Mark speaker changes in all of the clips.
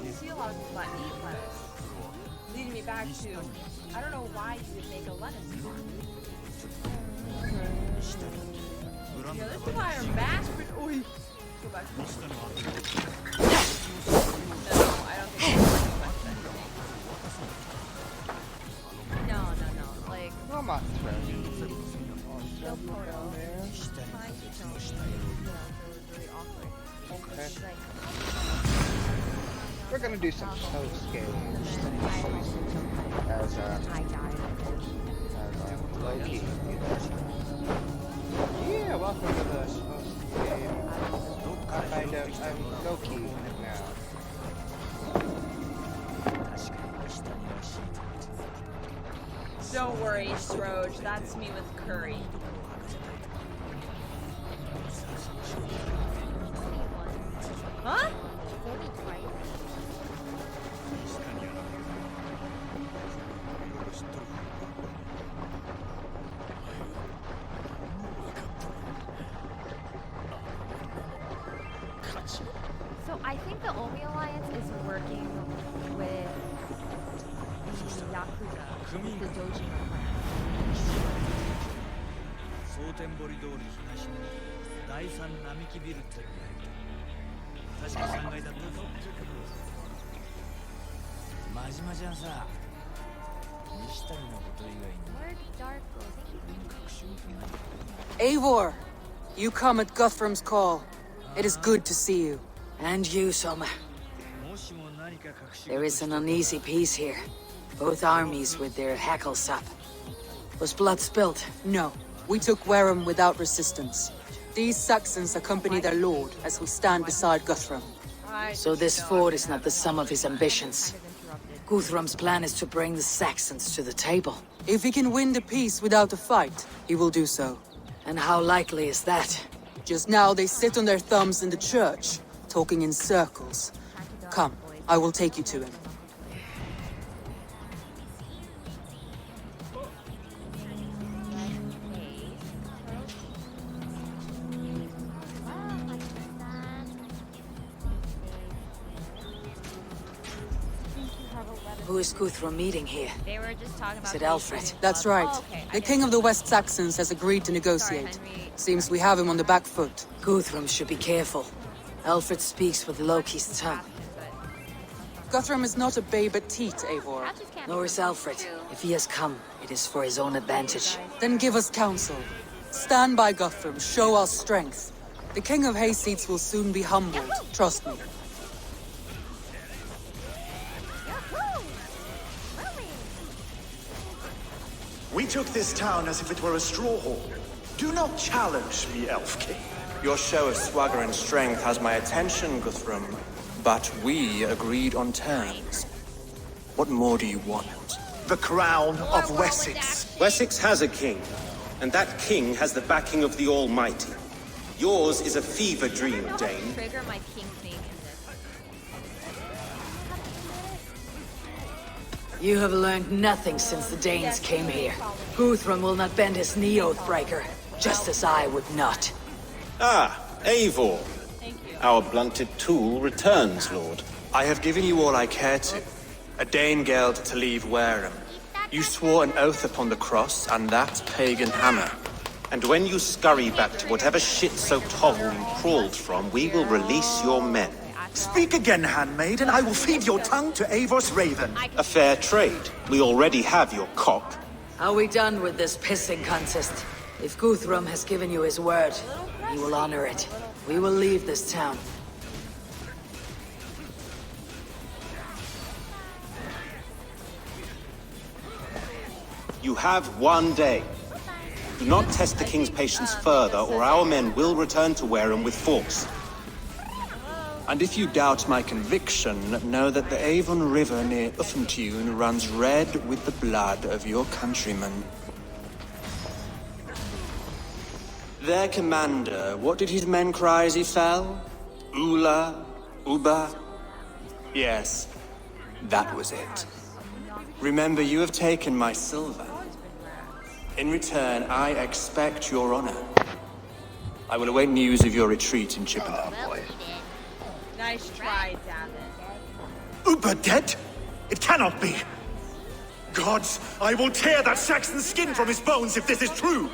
Speaker 1: don't see a lot of people that eat lettuce. Leading me back to, I don't know why you would make a lettuce farm. You know, this is why our mass go back to no, I don't think no. Like,
Speaker 2: I'm not
Speaker 1: no photo. Trying to film, it was really awkward.
Speaker 2: Okay.
Speaker 1: Like,
Speaker 2: We're gonna do some toast game as Loki. Yeah, welcome to the toast game. I'm Loki now.
Speaker 1: don't worry, Stroj, that's me with curry. Huh?
Speaker 3: So I think the Omi Alliance is working with the Yakuza, the Dojima clan.
Speaker 4: 蒼天堀通り東の第三並木ビルって確か3階だったぞ真島ちゃんさ西谷のこと以外に
Speaker 3: Where'd Dark go?
Speaker 5: Eivor, you come at Guthrum's call. It is good to see you. And you, Soma.
Speaker 4: もしも何か隠し
Speaker 5: There is an uneasy peace here. Both armies with their hackles up. Was blood spilled? No. We took Wareham without resistance. These Saxons accompany their lord as we stand beside Guthrum. So this fort is not the sum of his ambitions. Guthrum's plan is to bring the Saxons to the table. If he can win the peace without a fight, he will do so. And how likely is that? Just now they sit on their thumbs in the church, talking in circles. Come, I will take you to him. Who is Guthrum meeting here?
Speaker 3: They were just talking about.
Speaker 5: Is it Alfred?
Speaker 3: Alfred?
Speaker 5: That's right.
Speaker 3: Oh, okay.
Speaker 5: The king of the West Saxons has agreed to negotiate.
Speaker 3: Henry.
Speaker 5: Seems we have him on the back foot. Guthrum should be careful. Alfred speaks with Loki's tongue. Guthrum is not a babe at teat, Eivor. Nor is Alfred. If he has come, it is for his own advantage. Then give us counsel. Stand by Guthrum, show our strength. The king of Hayseeds will soon be humbled, trust me.
Speaker 6: We took this town as if it were a straw hall. Do not challenge me, Elf King.
Speaker 7: Your show of swagger and strength has my attention, Guthrum. But we agreed on terms. What more do you want?
Speaker 6: The crown of Wessex.
Speaker 8: Wessex has a king, and that king has the backing of the Almighty. Yours is a fever dream, Dane.
Speaker 3: Trigger my king thing in this.
Speaker 5: You have learned nothing since the Danes came here. Guthrum will not bend his knee, Oathbreaker, just as I would not.
Speaker 8: Ah, Eivor.
Speaker 1: Thank you.
Speaker 8: Our blunted tool returns, Lord.
Speaker 7: I have given you all I care to. A Danegeld to leave Wareham. You swore an oath upon the cross and that pagan hammer.
Speaker 8: And when you scurry back to whatever shit-soaked hovel you crawled from, we will release your men.
Speaker 6: Speak again, handmaid, and I will feed your tongue to Eivor's raven.
Speaker 8: A fair trade. We already have your cock.
Speaker 5: Are we done with this pissing contest? If Guthrum has given you his word, he will honor it. We will leave this town.
Speaker 8: You have 1 day. Do not test the king's patience further, or our men will return to Wareham with force.
Speaker 7: And if you doubt my conviction, know that the Avon River near Uffentune runs red with the blood of your countrymen. Their commander, what did his men cry as he fell? Ula? Uba? Yes, that was it. Remember, you have taken my silver. In return, I expect your honor. I will await news of your retreat in Chippenham.
Speaker 1: Nice try, damn it.
Speaker 6: Uber dead? It cannot be. Gods, I will tear that Saxon's skin from his bones if this is true.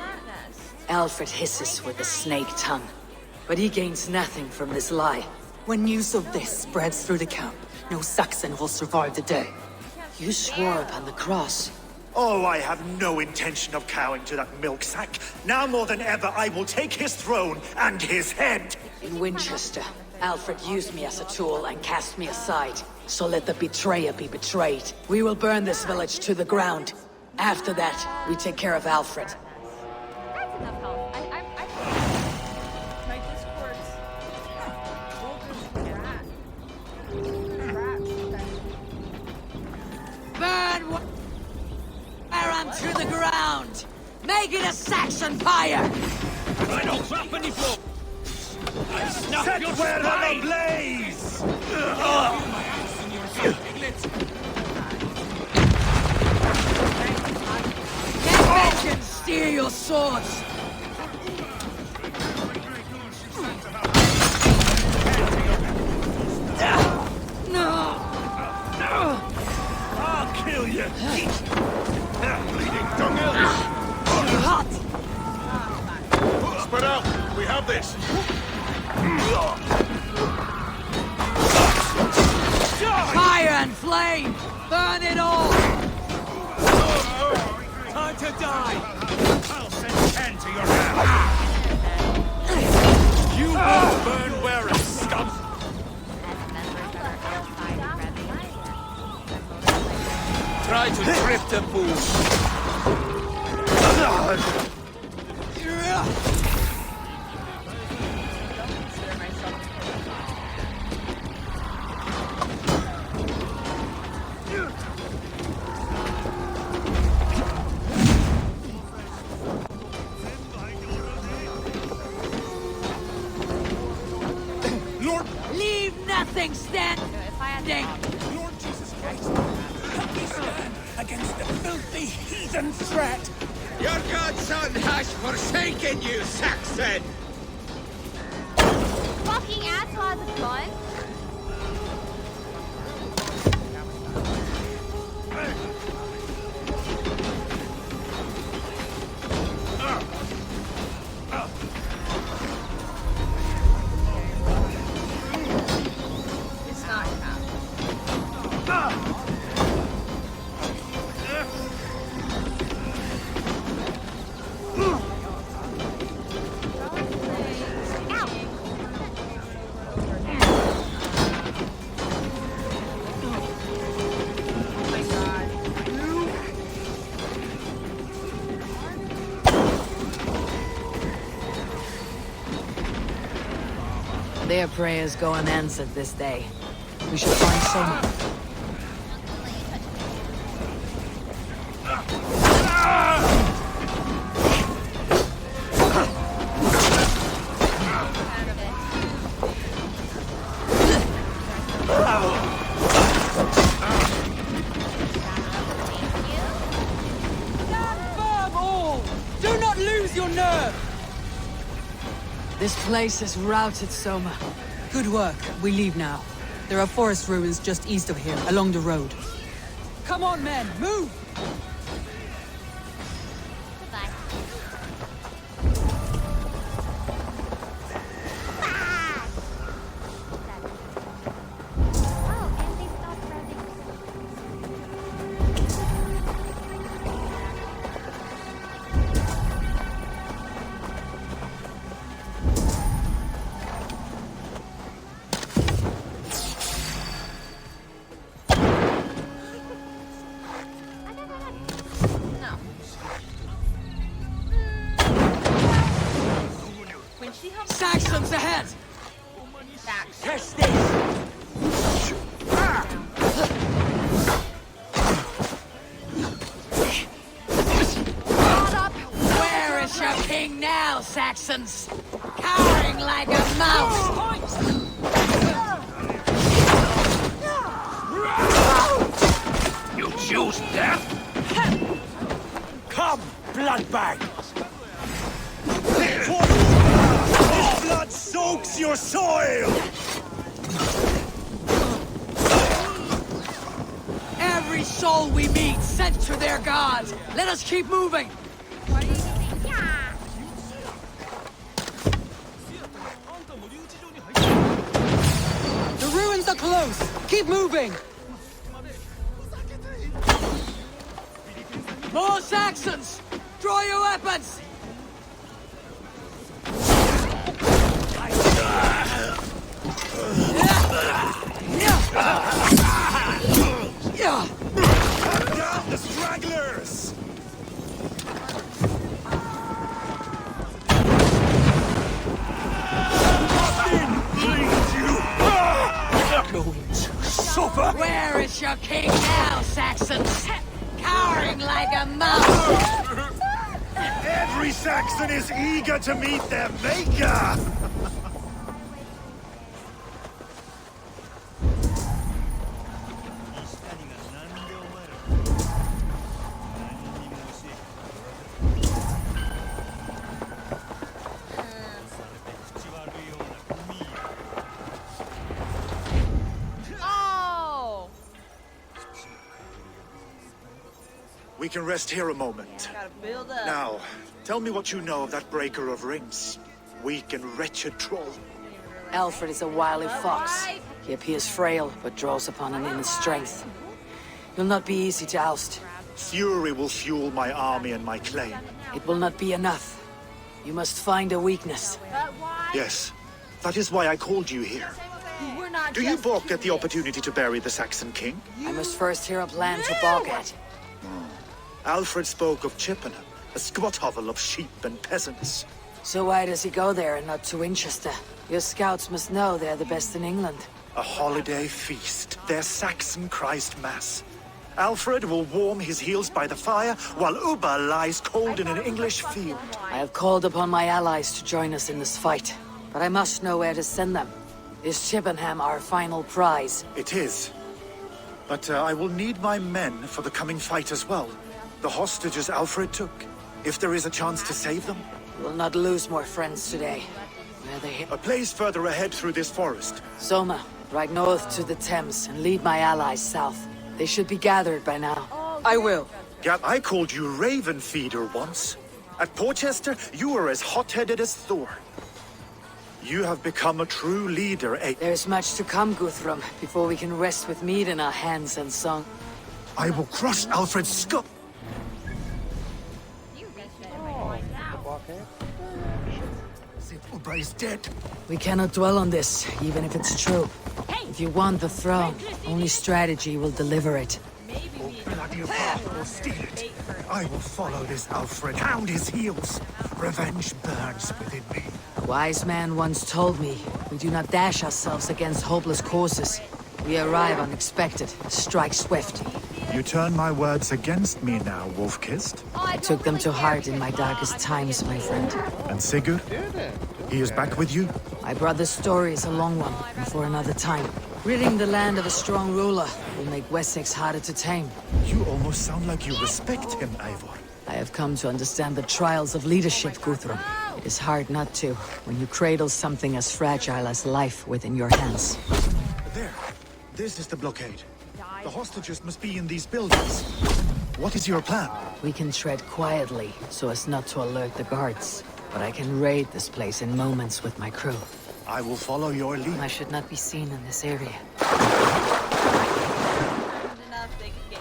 Speaker 5: Alfred hisses with a snake tongue, but he gains nothing from this lie. When news of this spreads through the camp, no Saxon will survive the day. You swore upon the cross.
Speaker 6: Oh, I have no intention of cowing to that milk sack. Now more than ever, I will take his throne and his head.
Speaker 5: In Winchester, Alfred used me as a tool and cast me aside. So let the betrayer be betrayed. We will burn this village to the ground. After that, we take care of Alfred.
Speaker 3: That's enough health.
Speaker 1: My Discord's rat.
Speaker 5: Burn Aram to the ground! Make it a Saxon pyre!
Speaker 4: I don't drop any blow!
Speaker 6: Set Valhalla ablaze!
Speaker 5: Get vengeance! Steer your swords! No!
Speaker 6: I'll kill you! Bleeding dunghill!
Speaker 5: Hot!
Speaker 6: Spread out! We have this!
Speaker 5: Fire and flame! Burn it all!
Speaker 4: Time to die!
Speaker 6: I'll send 10 to your house!
Speaker 4: You will burn Warren, scum! Try to trip the fool!
Speaker 1: Consider myself.
Speaker 5: Leave nothing standing!
Speaker 3: If I had
Speaker 6: Lord Jesus Christ! Help me stand against the filthy heathen threat!
Speaker 9: Your godson has forsaken you, Saxon!
Speaker 3: fucking asshole has a gun?
Speaker 1: It's not cap. Oh my god.
Speaker 5: Their prayers go unanswered this day. We should find someone. Firm all! Do not lose your nerve! This place is routed, Soma. Good work. We leave now. There are forest ruins just east of here, along the road. Come on, men! Move!
Speaker 3: Goodbye. Oh, and they stopped driving.
Speaker 1: No. When she helps
Speaker 5: Saxons ahead!
Speaker 1: back,
Speaker 5: Test this! Where is your king now, Saxons? Cowering like a mouse!
Speaker 6: You choose death? Come, bloodbag! This blood soaks your soil!
Speaker 5: every soul we meet sent to their god. Let us keep moving.
Speaker 3: What are you using? Yeah.
Speaker 5: The ruins are close. Keep moving. More Saxons! Draw your weapons!
Speaker 6: Down the stragglers! Suffer!
Speaker 5: Where is your king now, Saxons? Cowering like a mouse!
Speaker 6: Every Saxon is eager to meet their maker!
Speaker 3: Oh!
Speaker 6: We can rest here a moment.
Speaker 1: Gotta build up.
Speaker 6: Now, tell me what you know of that breaker of rings. Weak and wretched troll.
Speaker 5: Alfred is a wily fox. He appears frail, but draws upon an immense strength. He'll not be easy to oust.
Speaker 6: Fury will fuel my army and my claim.
Speaker 5: It will not be enough. You must find a weakness.
Speaker 1: But why?
Speaker 6: Yes, that is why I called you here.
Speaker 1: We're not
Speaker 6: Do you
Speaker 1: just
Speaker 6: balk at the
Speaker 1: curious.
Speaker 6: opportunity to bury the Saxon king?
Speaker 5: I must first hear a plan to balk at.
Speaker 6: Alfred spoke of Chippenham, a squat hovel of sheep and peasants.
Speaker 5: So why does he go there and not to Winchester? Your scouts must know they're the best in England.
Speaker 6: A holiday feast, their Saxon Christ Mass. Alfred will warm his heels by the fire, while Uba lies cold in an English field.
Speaker 5: I have called upon my allies to join us in this fight, but I must know where to send them. Is Chippenham our final prize?
Speaker 6: It is. But I will need my men for the coming fight as well. The hostages Alfred took. If there is a chance to save them.
Speaker 5: We will not lose more friends today. Where are they hit?
Speaker 6: A place further ahead through this forest.
Speaker 5: Soma, ride north to the Thames and lead my allies south. They should be gathered by now. I will.
Speaker 6: Gab, I called you Raven Feeder once. At Porchester, you were as hot-headed as Thor. You have become a true leader, eh?
Speaker 5: There's much to come, Guthrum, before we can rest with mead in our hands and song.
Speaker 6: I will crush Alfred's skull.
Speaker 3: You reached it right now.
Speaker 2: Blockade?
Speaker 6: Uba is dead.
Speaker 5: We cannot dwell on this, even if it's true. If you want the throne, only strategy will deliver it.
Speaker 1: Maybe we
Speaker 6: Bloody Father will steal it. I will follow this Alfred, hound his heels. Revenge burns within me.
Speaker 5: A wise man once told me, we do not dash ourselves against hopeless causes. We arrive unexpected, strike swift.
Speaker 6: You turn my words against me now, Wolf-Kissed.
Speaker 5: I took them to heart in my darkest times, my friend.
Speaker 6: And Sigurd? He is back with you?
Speaker 5: My brother's story is a long one, and for another time. Ridding the land of a strong ruler will make Wessex harder to tame.
Speaker 6: You almost sound like you respect him, Eivor.
Speaker 5: I have come to understand the trials of leadership, Guthrum. It is hard not to, when you cradle something as fragile as life within your hands.
Speaker 6: There. This is the blockade. The hostages must be in these buildings. What is your plan?
Speaker 5: We can tread quietly, so as not to alert the guards. But I can raid this place in moments with my crew.
Speaker 6: I will follow your lead.
Speaker 5: I should not be seen in this area.
Speaker 1: enough they could get.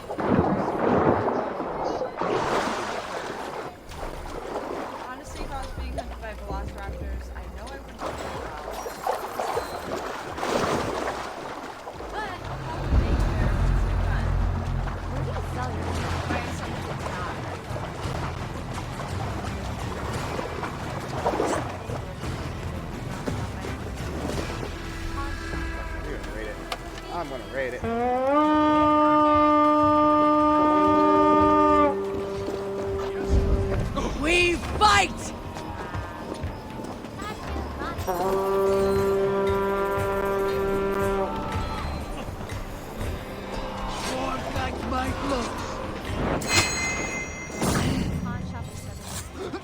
Speaker 1: Honestly, if I was being hunted by velociraptors, I know I wouldn't do well. But probably fun.
Speaker 3: Where do you sell your stuff?
Speaker 1: Find something that's not.
Speaker 2: You're gonna rate it. I'm gonna rate it.
Speaker 5: We fight! More like my looks.
Speaker 3: Pawn shop is 7.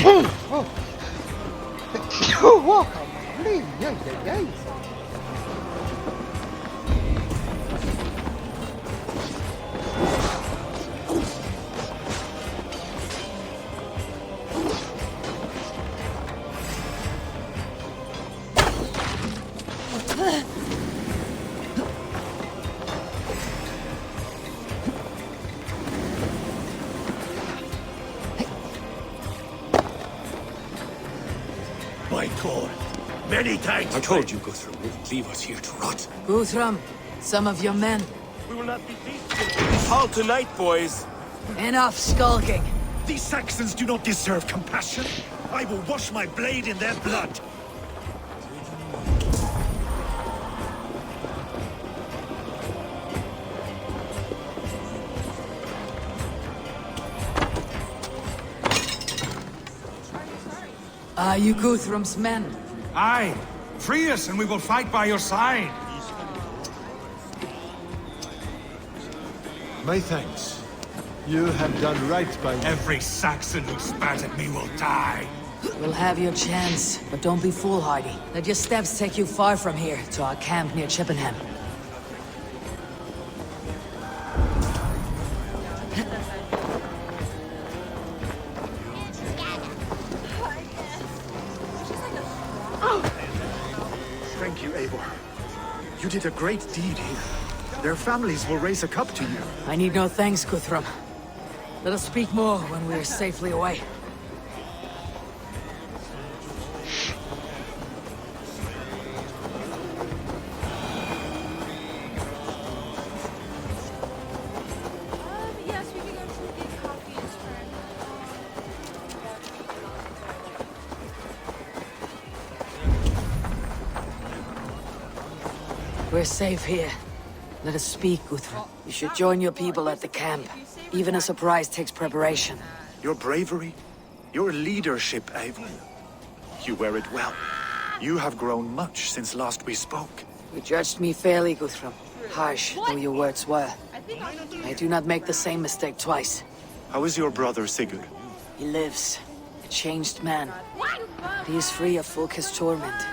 Speaker 2: Oh. Wow, yay, yay, yay.
Speaker 6: By Thor, many thanks.
Speaker 8: I told you, Guthrum wouldn't leave us here to rot.
Speaker 5: Guthrum, some of your men.
Speaker 9: We will not be beaten. Halt tonight, boys.
Speaker 5: Enough skulking.
Speaker 6: These Saxons do not deserve compassion. I will wash my blade in their blood.
Speaker 5: Are you Guthrum's men?
Speaker 10: Aye. Free us and we will fight by your side.
Speaker 11: My thanks. You have done right by me.
Speaker 10: Every Saxon who spat at me will die.
Speaker 5: We'll have your chance, but don't be foolhardy. Let your steps take you far from here, to our camp near Chippenham.
Speaker 6: Thank you, Eivor. You did a great deed here. Their families will raise a cup to you.
Speaker 5: I need no thanks, Guthrum. Let us speak more when we are safely away.
Speaker 1: Yes, we can go to get coffee and spread.
Speaker 5: We're safe here. Let us speak, Guthrum. You should join your people at the camp. Even a surprise takes preparation.
Speaker 6: Your bravery, your leadership, Eivor. You wear it well. You have grown much since last we spoke.
Speaker 5: You judged me fairly, Guthrum. Harsh though your words were. I do not make the same mistake twice.
Speaker 6: How is your brother Sigurd?
Speaker 5: He lives. A changed man. He is free of Fulke's torment.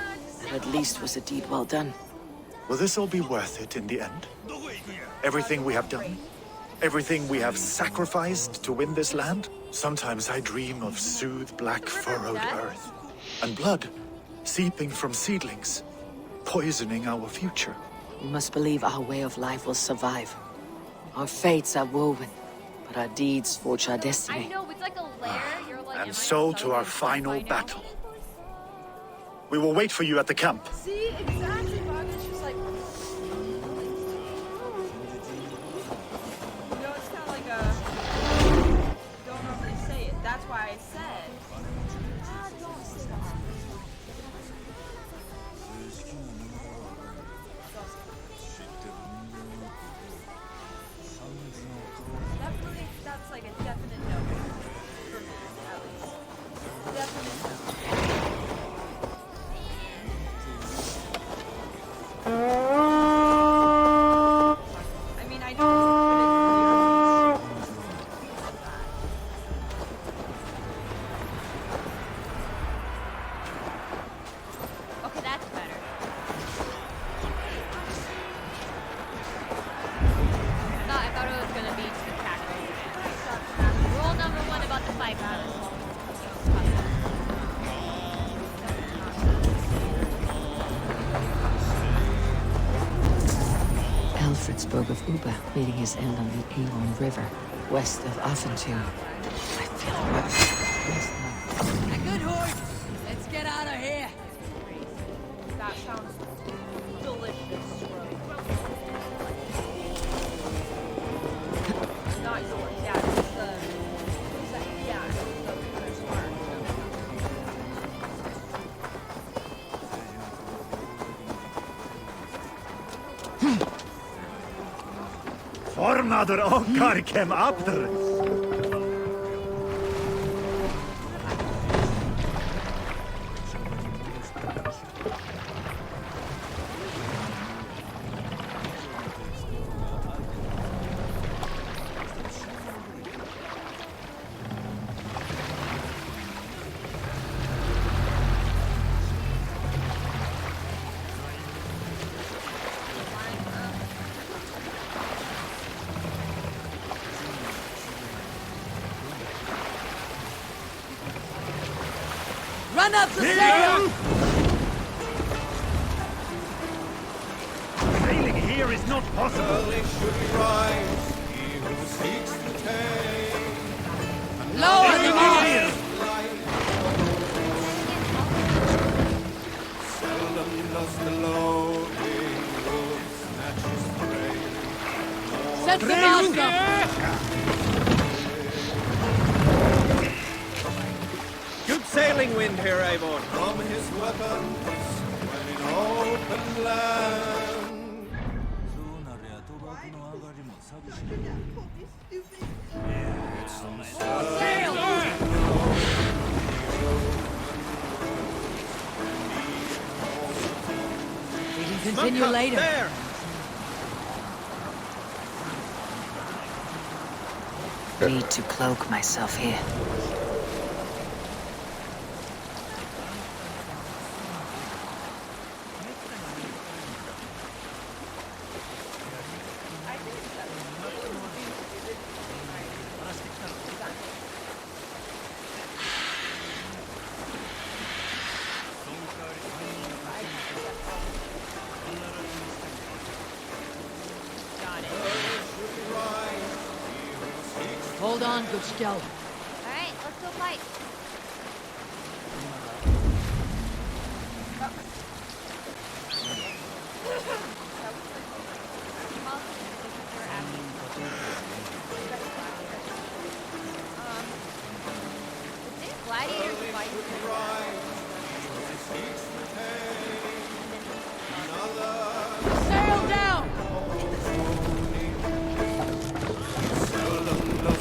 Speaker 5: That at least was a deed well done.
Speaker 6: Will this all be worth it in the end? Everything we have done? Everything we have sacrificed to win this land? Sometimes I dream of soothed black furrowed earth. And blood seeping from seedlings, poisoning our future.
Speaker 5: We must believe our way of life will survive. Our fates are woven, but our deeds forge our
Speaker 3: I
Speaker 5: destiny.
Speaker 3: know, it's like a lair. You're like
Speaker 6: And so to our final battle. We will wait for you at the camp.
Speaker 1: See, exactly. Bogdan's just like. You know, it's kind of like a. Don't normally say it. That's why I said. Don't say that. Definitely, that's like a definite no. For me, at least. Definite no. I mean, I know it's
Speaker 3: Okay, that's better. I thought it was gonna be spectacular. Rule number one about the fight battle.
Speaker 5: Alfred spoke of Uba meeting his end on the Avon River, west of Affentur. I feel it worse. Yes, no. A good horse! Let's get out of here!
Speaker 1: That sounds delicious. Not yours, yeah. It's the. Who's that? Yeah, it's the first part.
Speaker 6: Fornader okkar kem after.
Speaker 5: Run up the sail!
Speaker 10: Sailing here is not possible.
Speaker 9: Early should he rise, he who seeks the tame.
Speaker 5: Lower the mast!
Speaker 9: Seldom does the loading road snatch his prey.
Speaker 5: Set the mast up!
Speaker 9: Good sailing wind here, Eivor. From his weapons, when in open land.
Speaker 4: そうなりゃ賭博の上がりも寂しい。
Speaker 5: We can continue later.
Speaker 9: There!
Speaker 5: Need to cloak myself here. Hold on, good skill.
Speaker 3: Alright, let's go fight. Didn't gladiators fight?
Speaker 5: Sail down!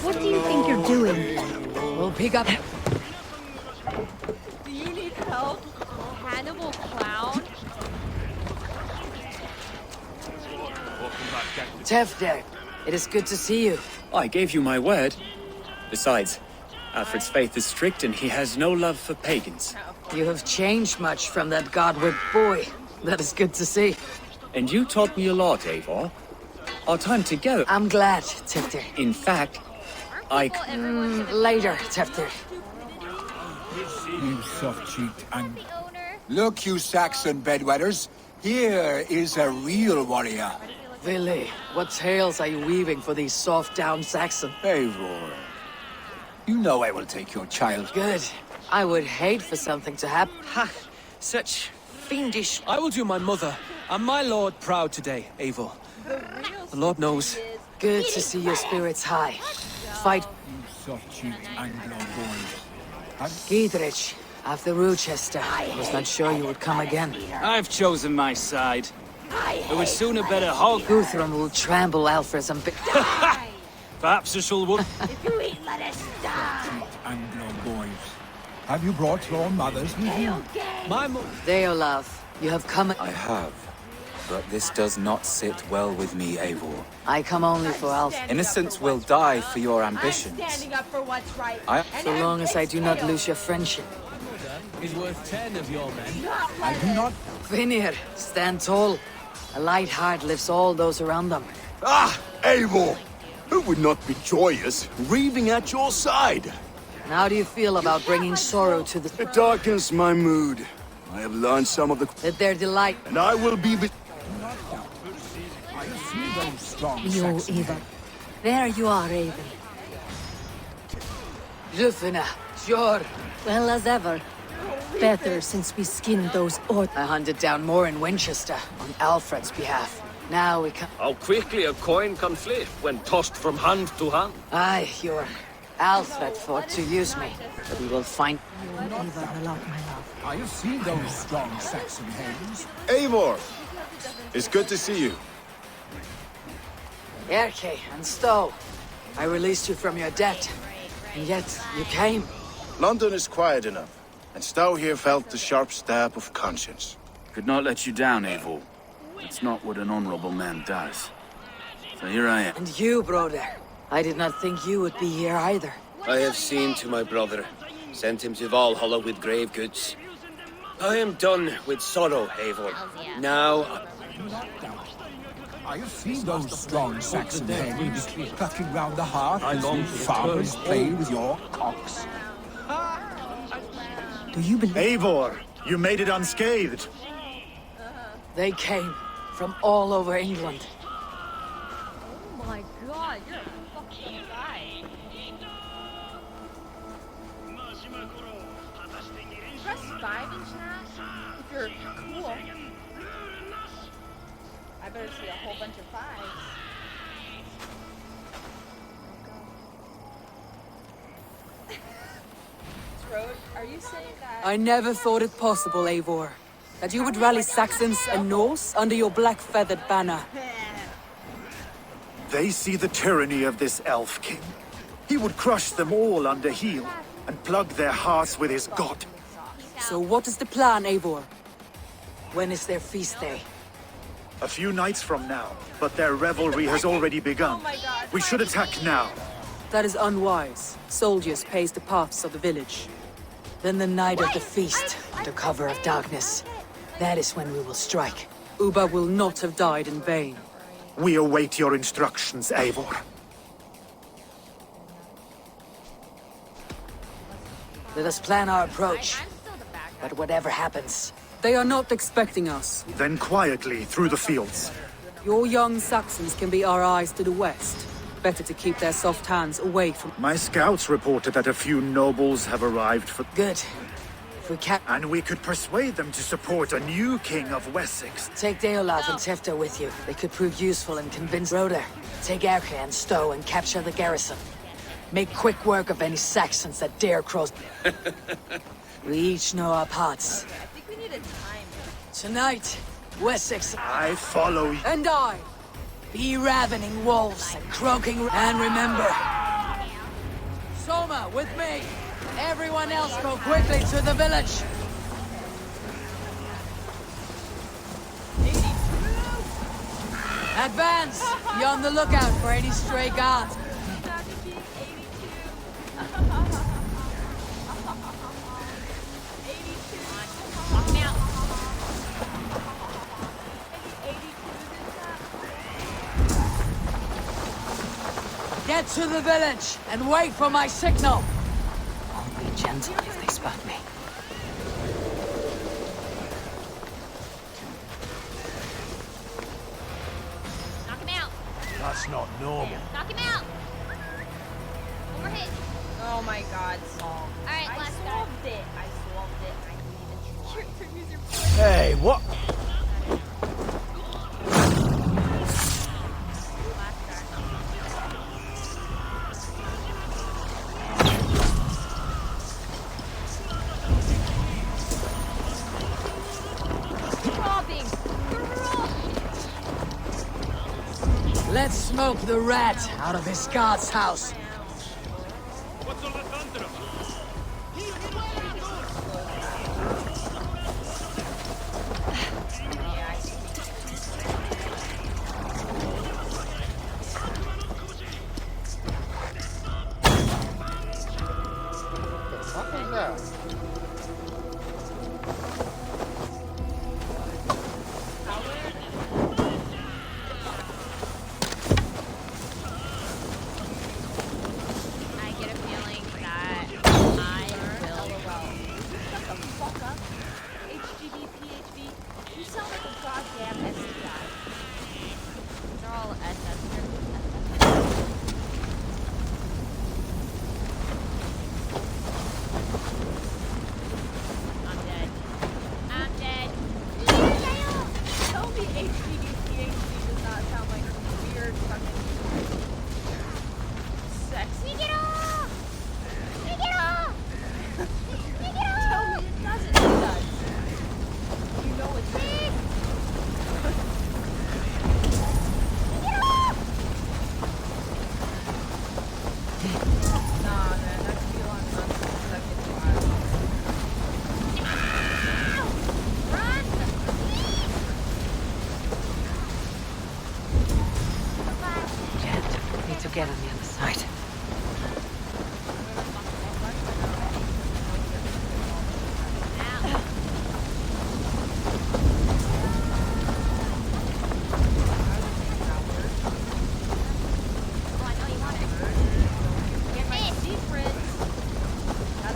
Speaker 12: What do you think you're doing?
Speaker 5: We'll pick up.
Speaker 1: Do you need help?
Speaker 3: Hannibal Clown?
Speaker 5: Tefder, it is good to see you.
Speaker 13: I gave you my word. Besides, Alfred's faith is strict and he has no love for pagans.
Speaker 5: You have changed much from that god-whipped boy. That is good to see.
Speaker 13: And you taught me a lot, Eivor. Our time together...
Speaker 5: I'm glad, Tefder.
Speaker 13: In fact,
Speaker 5: Later, Tefder.
Speaker 10: You soft-cheeked and...
Speaker 14: Look, you Saxon bedwetters. Here is a real warrior.
Speaker 5: Willi, what tales are you weaving for these soft-down Saxon?
Speaker 14: Eivor. You know I will take your child.
Speaker 5: Good. I would hate for something to happen.
Speaker 15: Ha! Such fiendish... I will do my mother and my lord proud today, Eivor. The Lord knows.
Speaker 5: Good to see your spirits high. Fight.
Speaker 10: You soft-cheeked Anglo-boys.
Speaker 5: Giedrich, after Rochester. I was not sure you would come again.
Speaker 15: I've chosen my side. It would sooner bet a hog.
Speaker 5: Guthrum will trample Alfred's ambition.
Speaker 15: Perhaps the shall would.
Speaker 12: If you eat, let us die.
Speaker 10: Anglo-boys. Have you brought your mothers with you?
Speaker 15: My mother...
Speaker 5: Deolav, you have come...
Speaker 16: I have. But this does not sit well with me, Eivor.
Speaker 5: I come only for Alfred.
Speaker 16: Innocents will die for your ambitions.
Speaker 1: Standing up for what's right.
Speaker 5: So long as I do not lose your friendship.
Speaker 15: Is worth 10 of your men.
Speaker 10: I do not...
Speaker 5: Vinir, stand tall. A light heart lifts all those around them.
Speaker 17: Ah, Eivor! Who would not be joyous, raving at your side?
Speaker 5: And how do you feel about bringing sorrow to the...
Speaker 17: It darkens my mood. I have learned some of the...
Speaker 5: Let their delight...
Speaker 17: And I will be...
Speaker 10: I see those strong
Speaker 12: You,
Speaker 10: Saxon
Speaker 12: Eva.
Speaker 10: men.
Speaker 12: There you are, Raven.
Speaker 5: Jufina, sure.
Speaker 12: Well as ever. Better since we skinned those
Speaker 5: I hunted down more in Winchester on Alfred's behalf. Now we can...
Speaker 18: How quickly a coin can flip when tossed from hand to hand.
Speaker 5: Aye, your Alfred thought to use me, but we will find...
Speaker 12: Eva a lot, my love.
Speaker 10: I have seen those strong Saxon hands.
Speaker 17: Eivor! It's good to see you.
Speaker 5: Erke and Stowe, I released you from your debt, and yet you came.
Speaker 17: London is quiet enough, and Stow here felt the sharp stab of conscience.
Speaker 19: Could not let you down, Eivor. It's not what an honorable man does. So here I am.
Speaker 5: And you, brother. I did not think you would be here either.
Speaker 18: I have seen to my brother, sent him to Valhalla with grave goods. I am done with sorrow, Eivor. Now...
Speaker 10: I have seen those strong Saxon hands clutching round the hearth as you farmers play with your cocks.
Speaker 5: Do you believe?
Speaker 6: Eivor, you made it unscathed.
Speaker 5: They came from all over England.
Speaker 3: Oh my god, you're a fucking guy.
Speaker 1: Press 5 in chat if you're cool. I better see a whole bunch of 5s. Road, are you saying that?
Speaker 5: I never thought it possible, Eivor, that you would rally Saxons and Norse under your black-feathered banner.
Speaker 6: They see the tyranny of this elf king. He would crush them all under heel and plug their hearts with his god.
Speaker 5: So what is the plan, Eivor? When is their feast day?
Speaker 6: A few nights from now, but their revelry has already begun. We should attack now.
Speaker 5: That is unwise. Soldiers pace the paths of the village. Then the night of the feast, under cover of darkness. That is when we will strike. Uba will not have died in vain.
Speaker 6: We await your instructions, Eivor.
Speaker 5: Let us plan our approach. But whatever happens, they are not expecting us.
Speaker 6: Then quietly through the fields.
Speaker 5: Your young Saxons can be our eyes to the west. Better to keep their soft hands away from...
Speaker 6: My scouts reported that a few nobles have arrived for...
Speaker 5: Good. If we can...
Speaker 6: And we could persuade them to support a new king of Wessex.
Speaker 5: Take Deolaf and Tefta with you. They could prove useful and convince Roder. Take Erke and Stowe and capture the garrison. Make quick work of any Saxons that dare cross... We each know our parts.
Speaker 1: I think we need a timer.
Speaker 5: Tonight, Wessex...
Speaker 6: I follow you.
Speaker 5: And I... Be ravening wolves and croaking... And remember... Soma, with me! Everyone else go quickly to the village! Advance! Be on the lookout for any stray guards. Get to the village and wait for my signal. I'll be gentle if they spot me.
Speaker 3: Knock him out.
Speaker 11: That's not normal.
Speaker 3: Knock him out. One more hit.
Speaker 1: Oh my god, solved.
Speaker 3: Alright, last guy.
Speaker 1: I solved it. I didn't even try.
Speaker 11: Hey, what?
Speaker 5: Let's smoke the rat out of his god's house.
Speaker 9: What was that?
Speaker 3: I get a feeling that I will.
Speaker 1: Shut the fuck up. HGB, PHB. You sound like a goddamn STI.
Speaker 3: They're all SS. I'm dead. I'm dead.
Speaker 1: Tell me HGB, PHB does not sound like a weird fucking sex.
Speaker 3: Take it off! Take it off! Take it off!
Speaker 1: Tell me it doesn't. It does. You know it's big. Nah, man, that's Elon Musk's second child.
Speaker 3: Run!
Speaker 5: Jet, need to get on the other side.
Speaker 3: Oh, I know you want it. Get this!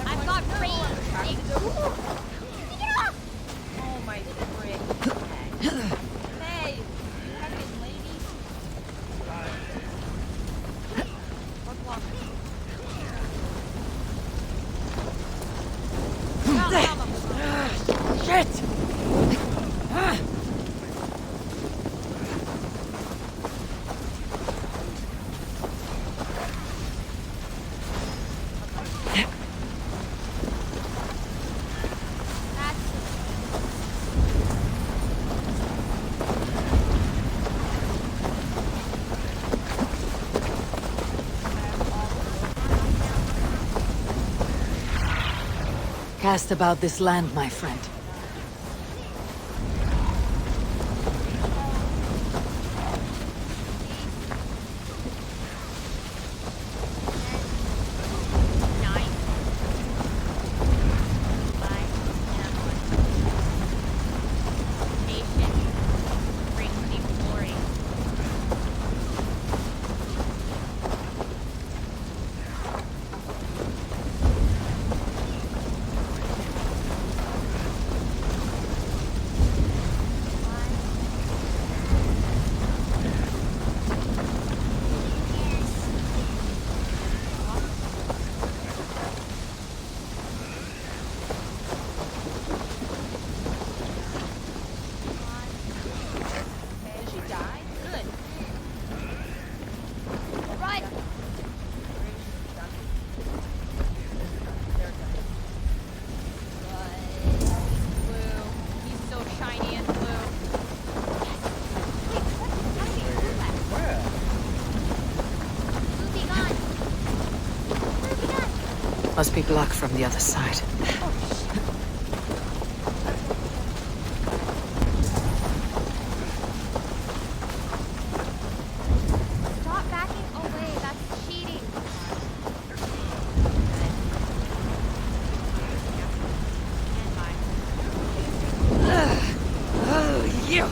Speaker 3: I've got brains.
Speaker 12: Cast about this land, my friend. Must be blocked from the other side.
Speaker 3: Stop backing away. That's cheating.
Speaker 12: Oh, you!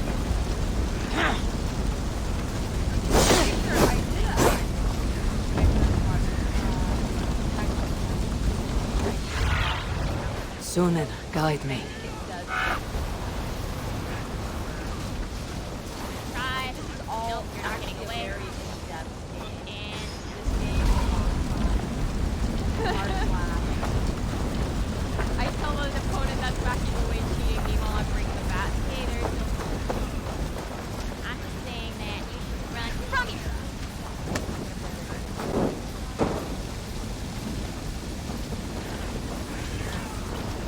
Speaker 12: Sunan, guide me.
Speaker 3: Try. This is all you're not getting away. I tell an opponent that's backing away cheating me while I'm bringing the bat. Hey, there's no I'm just saying that you should run. Tell me.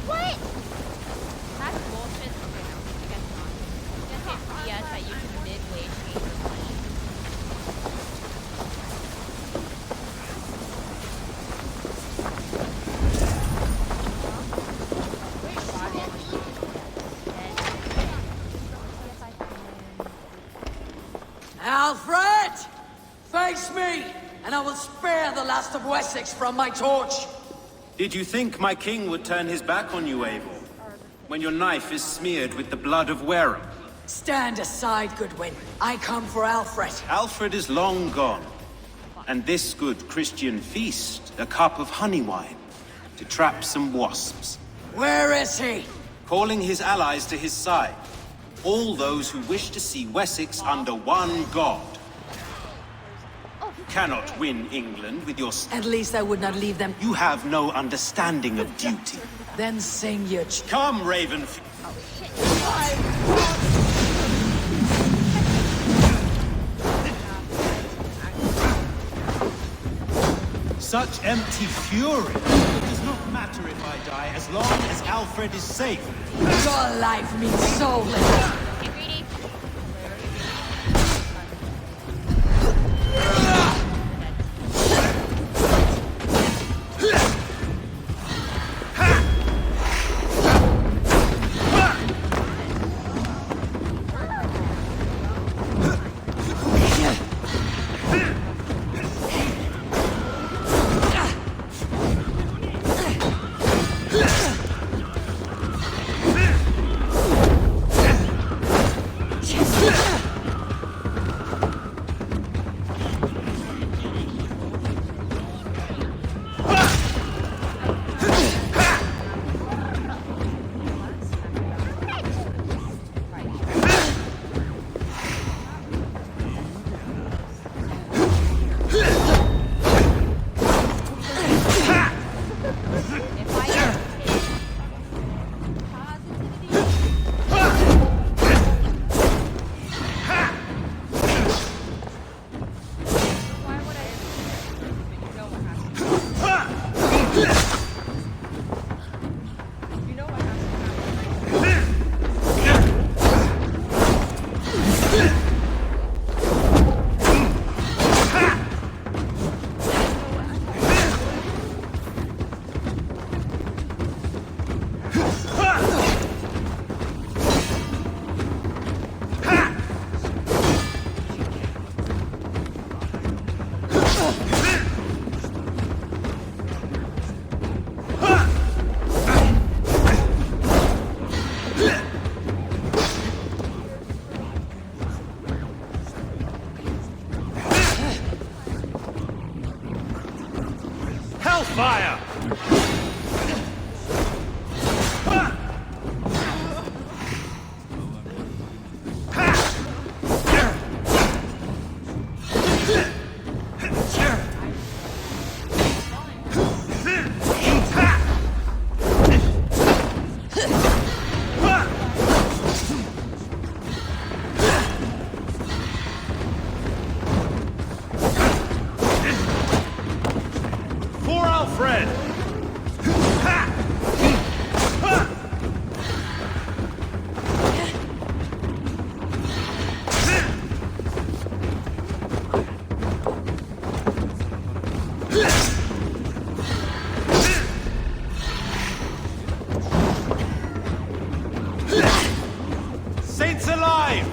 Speaker 3: What? That's bullshit. Okay, no, I guess not. Just get BS that you can midway change your money.
Speaker 5: Alfred! Face me, and I will spare the last of Wessex from my torch.
Speaker 8: Did you think my king would turn his back on you, Eivor? When your knife is smeared with the blood of Wareham?
Speaker 5: Stand aside, Goodwin. I come for Alfred.
Speaker 8: Alfred is long gone. And this good Christian feast, a cup of honey wine, to trap some wasps.
Speaker 5: Where is he?
Speaker 8: Calling his allies to his side. All those who wish to see Wessex under one god. You cannot win England with your...
Speaker 5: At least I would not leave them.
Speaker 8: You have no understanding of duty.
Speaker 5: Then sing your...
Speaker 8: Come, Raven. Such empty fury. It does not matter if I die, as long as Alfred is safe.
Speaker 5: Your life means so little.
Speaker 9: Hellfire! For Alfred! Saints alive!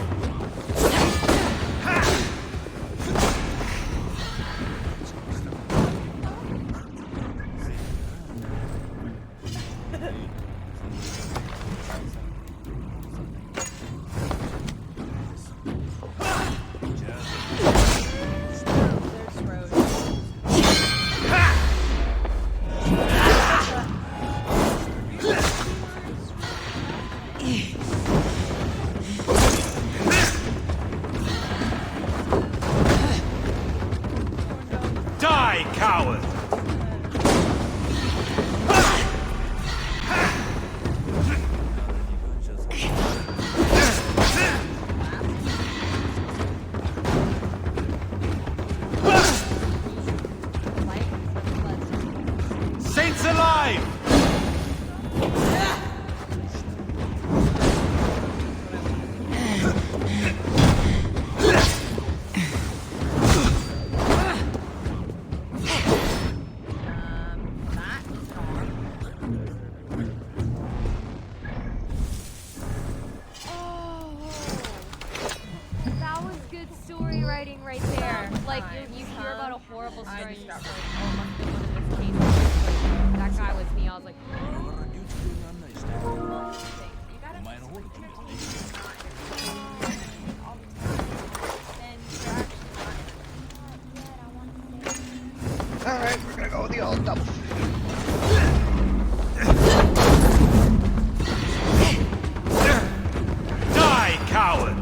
Speaker 9: Die, coward! Saints alive!
Speaker 3: That was good story writing right there. Like, you hear about a horrible story and you're just like, oh, must be one of those cases. That guy was me. I was like,
Speaker 2: Alright, we're gonna go with the old double.
Speaker 9: Die, coward!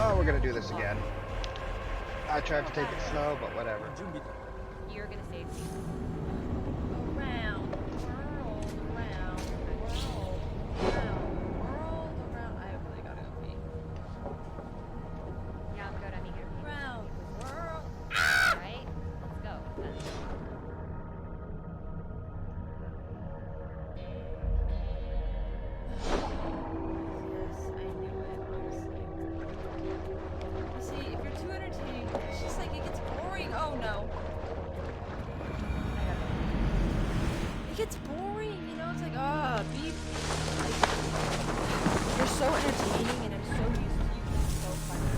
Speaker 2: Oh, we're gonna do this again. I tried to take it slow, but whatever.
Speaker 3: you're gonna save me.
Speaker 1: Around, whirl, around, whirl, around, whirl, around. I really gotta go pee.
Speaker 3: Yeah, I'm good. I'm eager.
Speaker 1: Round, whirl.
Speaker 3: Right? Let's go.
Speaker 1: Yes, I knew it, honestly. See, if you're too entertaining, it's just like it gets boring. Oh no. It gets boring, you know? It's like, be like, you're so entertaining and I'm so used to you being so funny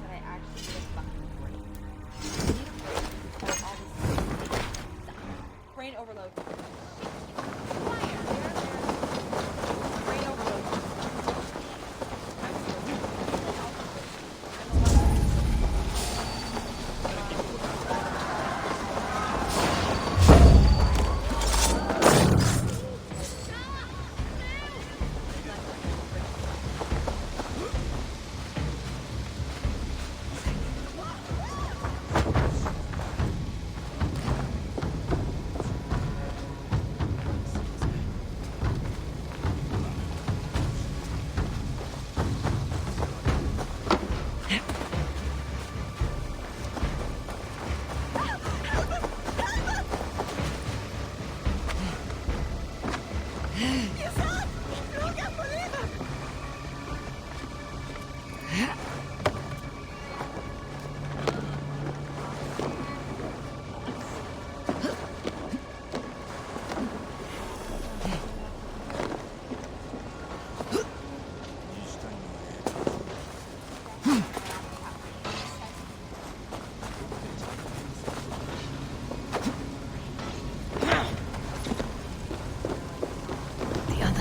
Speaker 1: that I actually get fucking bored. I need a break before all this stuff. Brain overload. Brain overload.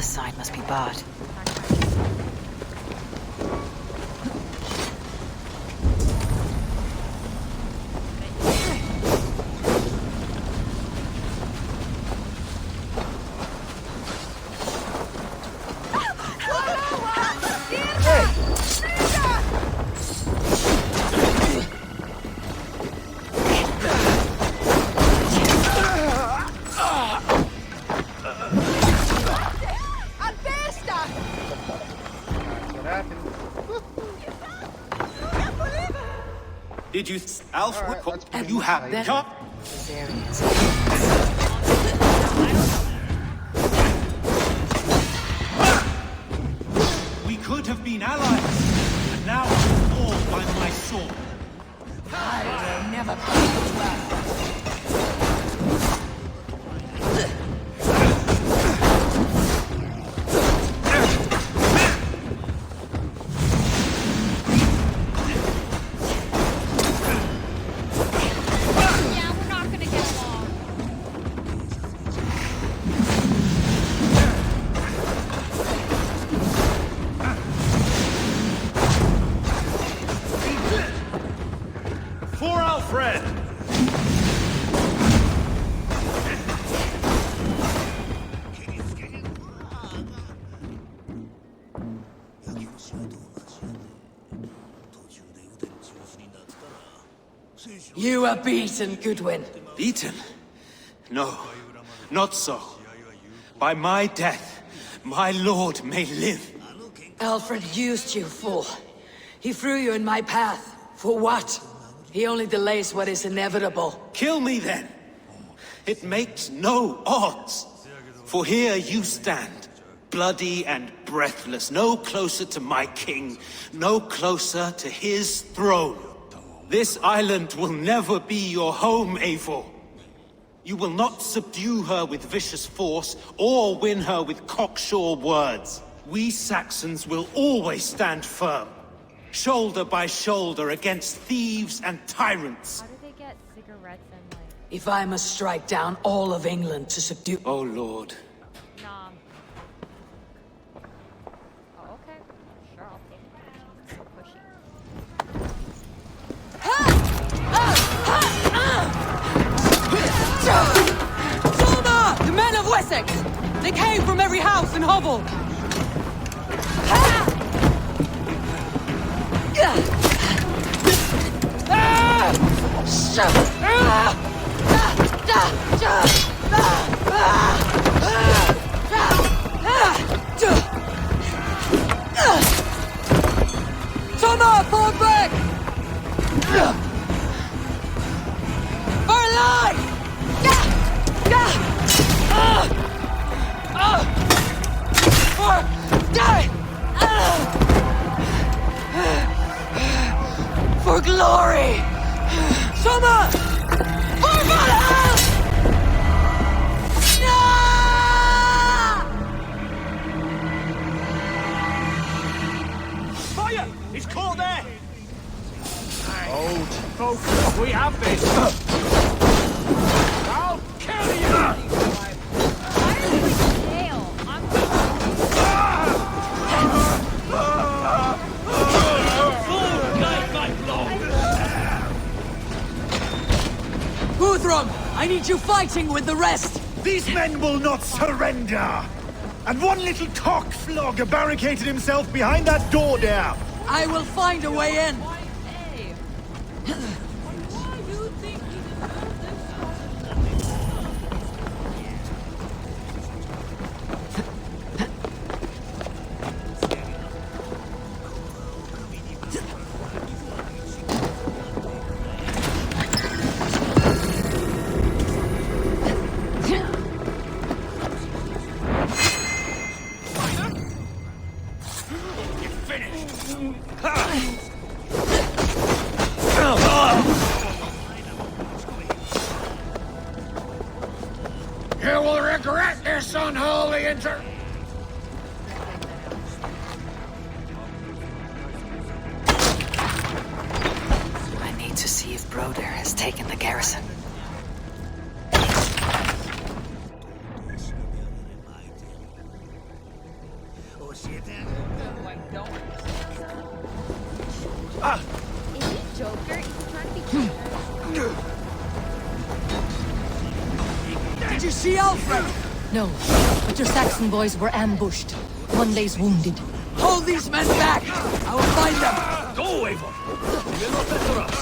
Speaker 5: side must be barred.
Speaker 8: Did you... Alf,
Speaker 2: Alright, let's
Speaker 8: and you have
Speaker 5: Then-
Speaker 8: that?
Speaker 5: There it is.
Speaker 4: We could have been allies, and now I'm all by my sword.
Speaker 5: I will never put back.
Speaker 3: Yeah, we're not gonna get along.
Speaker 9: For Alfred!
Speaker 5: You are beaten, Goodwin.
Speaker 7: Beaten? No, not so. By my death, my lord may live.
Speaker 5: Alfred used you, fool. He threw you in my path. For what? He only delays what is inevitable.
Speaker 7: Kill me then. It makes no odds. For here you stand, bloody and breathless, no closer to my king, no closer to his throne. This island will never be your home, Eivor. You will not subdue her with vicious force, or win her with cocksure words. We Saxons will always stand firm, shoulder by shoulder against thieves and tyrants.
Speaker 3: How do they get cigarettes and like...
Speaker 5: If I must strike down all of England to subdue...
Speaker 7: Oh, Lord.
Speaker 3: Nah. Oh, okay. Sure, I'll take it. So pushy.
Speaker 5: Soldier! The men of Wessex! They came from every house and hovel! Thomas, fall back! For life! For glory! Summer! For Valhalla!
Speaker 9: Fire! He's caught there! Focus, we have this! I'll kill you!
Speaker 3: Why are you in jail?
Speaker 5: Guthrum, I need you fighting with the rest!
Speaker 6: These men will not surrender! And one little cockflogger barricaded himself behind that door there!
Speaker 5: I will find a way in!
Speaker 10: You will regret this unholy inter...
Speaker 5: I need to see if Broder has taken the garrison.
Speaker 3: Is he Joker? Is he trying to be Joker?
Speaker 5: Did you see Alfred?
Speaker 12: No, but your Saxon boys were ambushed. One lays wounded.
Speaker 5: Hold these men back! I will find them!
Speaker 9: Go, Eivor! You're not better us!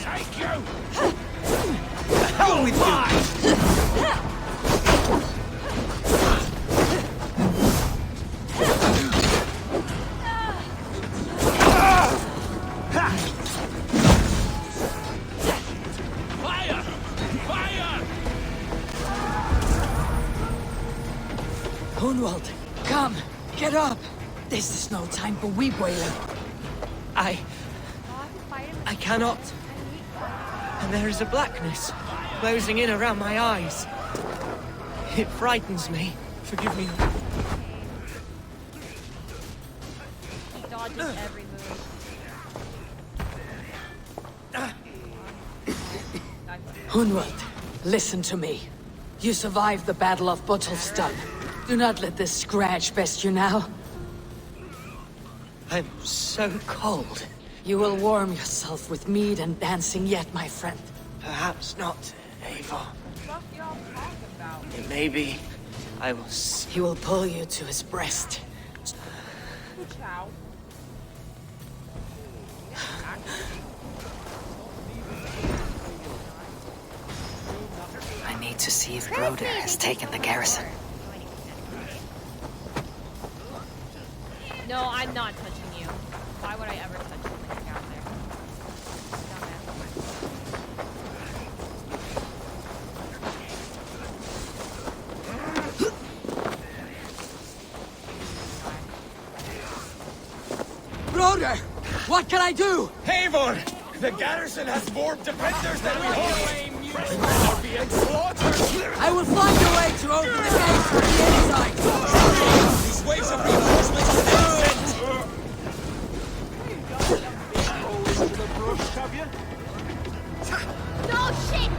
Speaker 9: Thank you!
Speaker 7: The hell with you!
Speaker 5: up! This is no time for weep wailing.
Speaker 15: I cannot. And there is a blackness closing in around my eyes. It frightens me. Forgive me.
Speaker 3: He dodges every move.
Speaker 5: Hunwald, listen to me. You survived the Battle of Bottlestone. Do not let this scratch best you now.
Speaker 15: I'm so cold.
Speaker 5: You will warm yourself with mead and dancing yet, my friend.
Speaker 15: Perhaps not, Eivor. It may be. I will
Speaker 5: He will pull you to his breast. I need to see if Broder has taken the garrison.
Speaker 3: No, I'm not touching you. Why would I ever touch you when you're down there?
Speaker 5: Broder! What can I do?
Speaker 9: Eivor! The garrison has more defenders than we hold! Fresh men are being slaughtered!
Speaker 5: I will find a way to open the gates from the inside!
Speaker 9: These waves of reinforcements are being sent!
Speaker 3: No shit!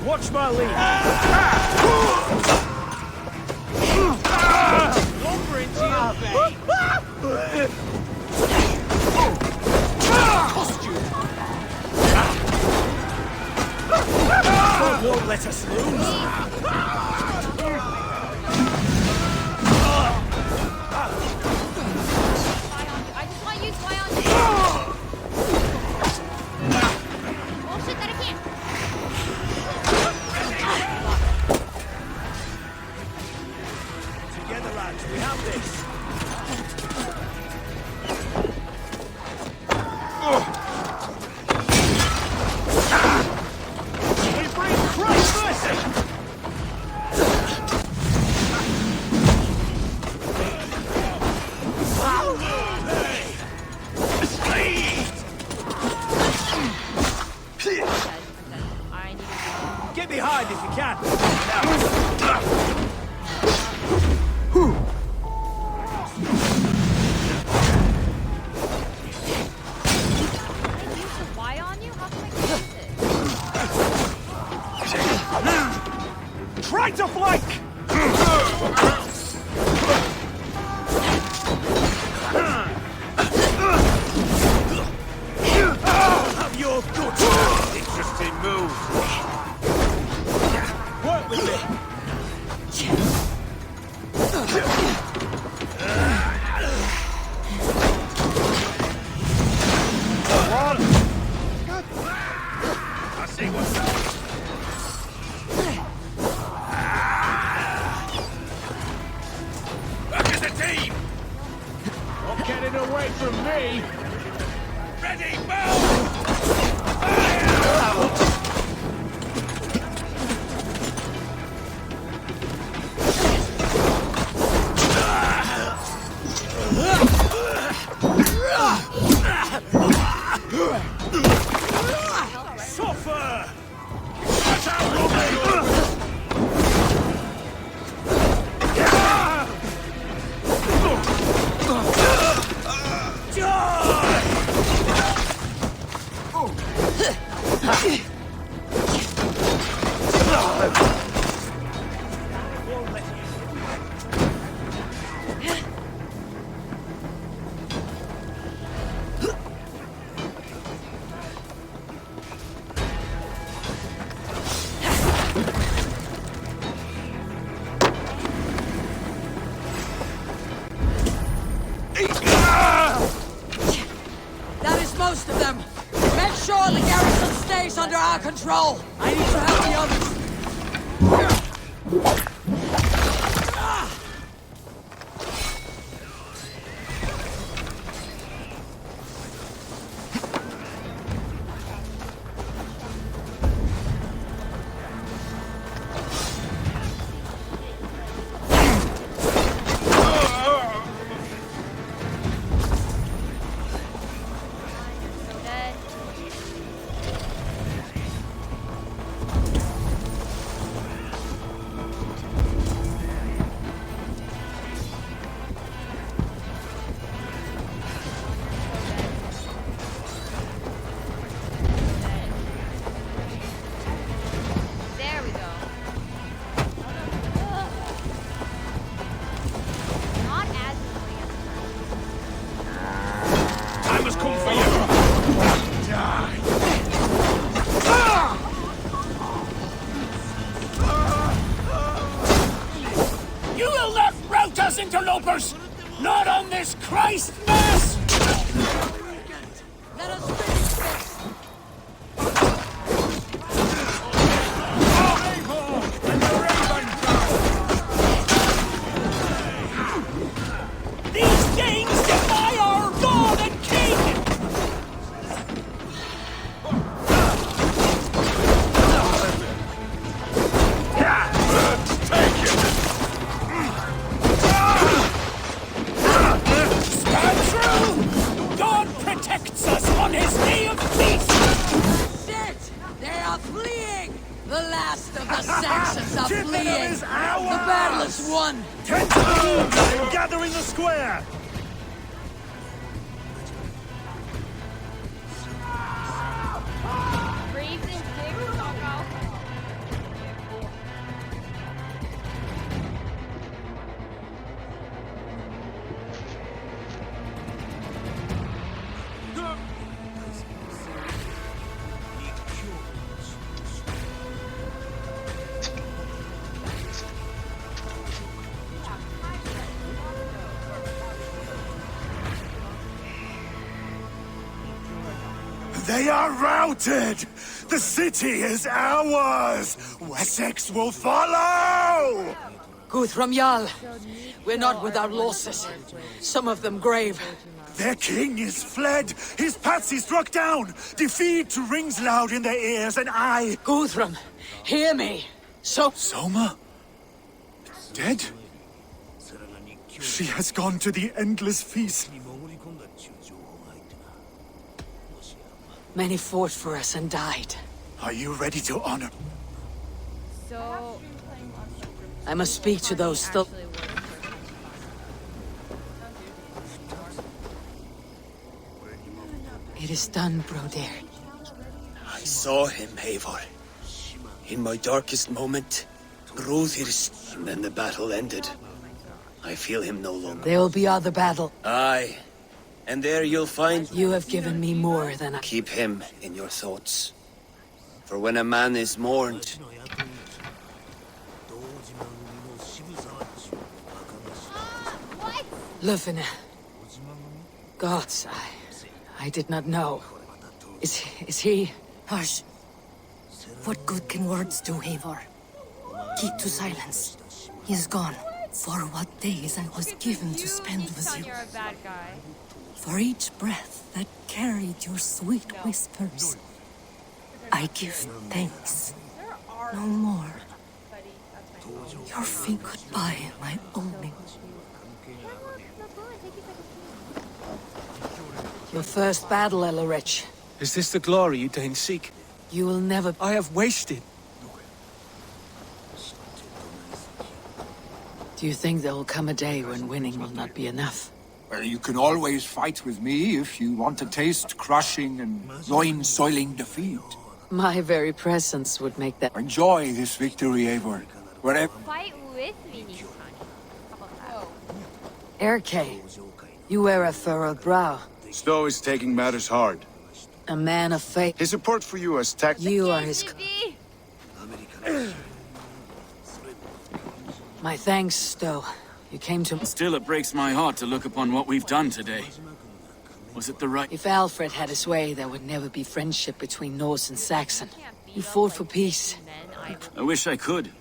Speaker 11: Watch my lead. Lumber into your face. God won't let us lose.
Speaker 3: I just want to use fly on you. Bullshit that I can't.
Speaker 11: Together, lads, we have this. We bring Christ mercy! Get behind if you can.
Speaker 3: Why on you? How can I get this?
Speaker 11: Try to flank! Have your guts! Interesting move. Work with me. I see what's up. Back as a team! Not getting away from me! Ready, move! Suffer! Watch out, Robin!
Speaker 5: sure the garrison stays under our control.
Speaker 15: I need to help the others.
Speaker 3: There we go. Not as annoying as
Speaker 11: I must come for you! Die! You will not rout us, interlopers! Not on this Christ Mass!
Speaker 5: Let us finish this.
Speaker 11: These things defy our Lord and King! Take it! Stand true! God protects us on his day of feast!
Speaker 5: Shit! They are fleeing! The last of the Saxons are fleeing! The battle is won!
Speaker 6: 10 to gather in the square!
Speaker 3: Breathe and dig, Soko.
Speaker 6: They are routed! The city is ours! Wessex will follow!
Speaker 5: Guthrum Jarl, we're not without losses. Some of them grave.
Speaker 6: Their king is fled! His patsy struck down! Defeat rings loud in their ears, and I...
Speaker 5: Guthrum, hear me!
Speaker 6: Soma? Dead? She has gone to the endless feast.
Speaker 5: Many fought for us and died.
Speaker 6: Are you ready to honor?
Speaker 3: So...
Speaker 5: I must speak to those still... It is done, Broder.
Speaker 18: I saw him, Eivor. In my darkest moment, Bróðir's, and then the battle ended. I feel him no longer.
Speaker 5: There will be other battle.
Speaker 18: Aye. And there you'll find...
Speaker 5: You have given me more than I...
Speaker 18: Keep him in your thoughts. For when a man is mourned...
Speaker 5: Lufina. Gods, I did not know. Is he...
Speaker 12: Hush. What good can words do, Eivor? Keep to silence. He is gone. For what days I was given to spend with you.
Speaker 3: You're a bad guy.
Speaker 12: For each breath that carried your sweet whispers, I give thanks. No more. Your feet goodbye, my only.
Speaker 5: Your first battle, Elorich.
Speaker 13: Is this the glory you deign seek?
Speaker 5: You will never...
Speaker 13: I have wasted.
Speaker 5: Do you think there will come a day when winning will not be enough?
Speaker 14: Well, you can always fight with me if you want to taste crushing and loin-soiling defeat.
Speaker 5: My very presence would make that...
Speaker 14: Enjoy this victory, Eivor. Wherever...
Speaker 3: Fight with me.
Speaker 5: Erke, you wear a furrowed brow.
Speaker 19: Stowe is taking matters hard.
Speaker 5: A man of faith.
Speaker 19: His support for you has
Speaker 5: You are his... My thanks, Stowe. You came to...
Speaker 19: Still, it breaks my heart to look upon what we've done today.
Speaker 13: Was it the right...
Speaker 5: If Alfred had his way, there would never be friendship between Norse and Saxon. He fought for peace.
Speaker 13: I wish I could.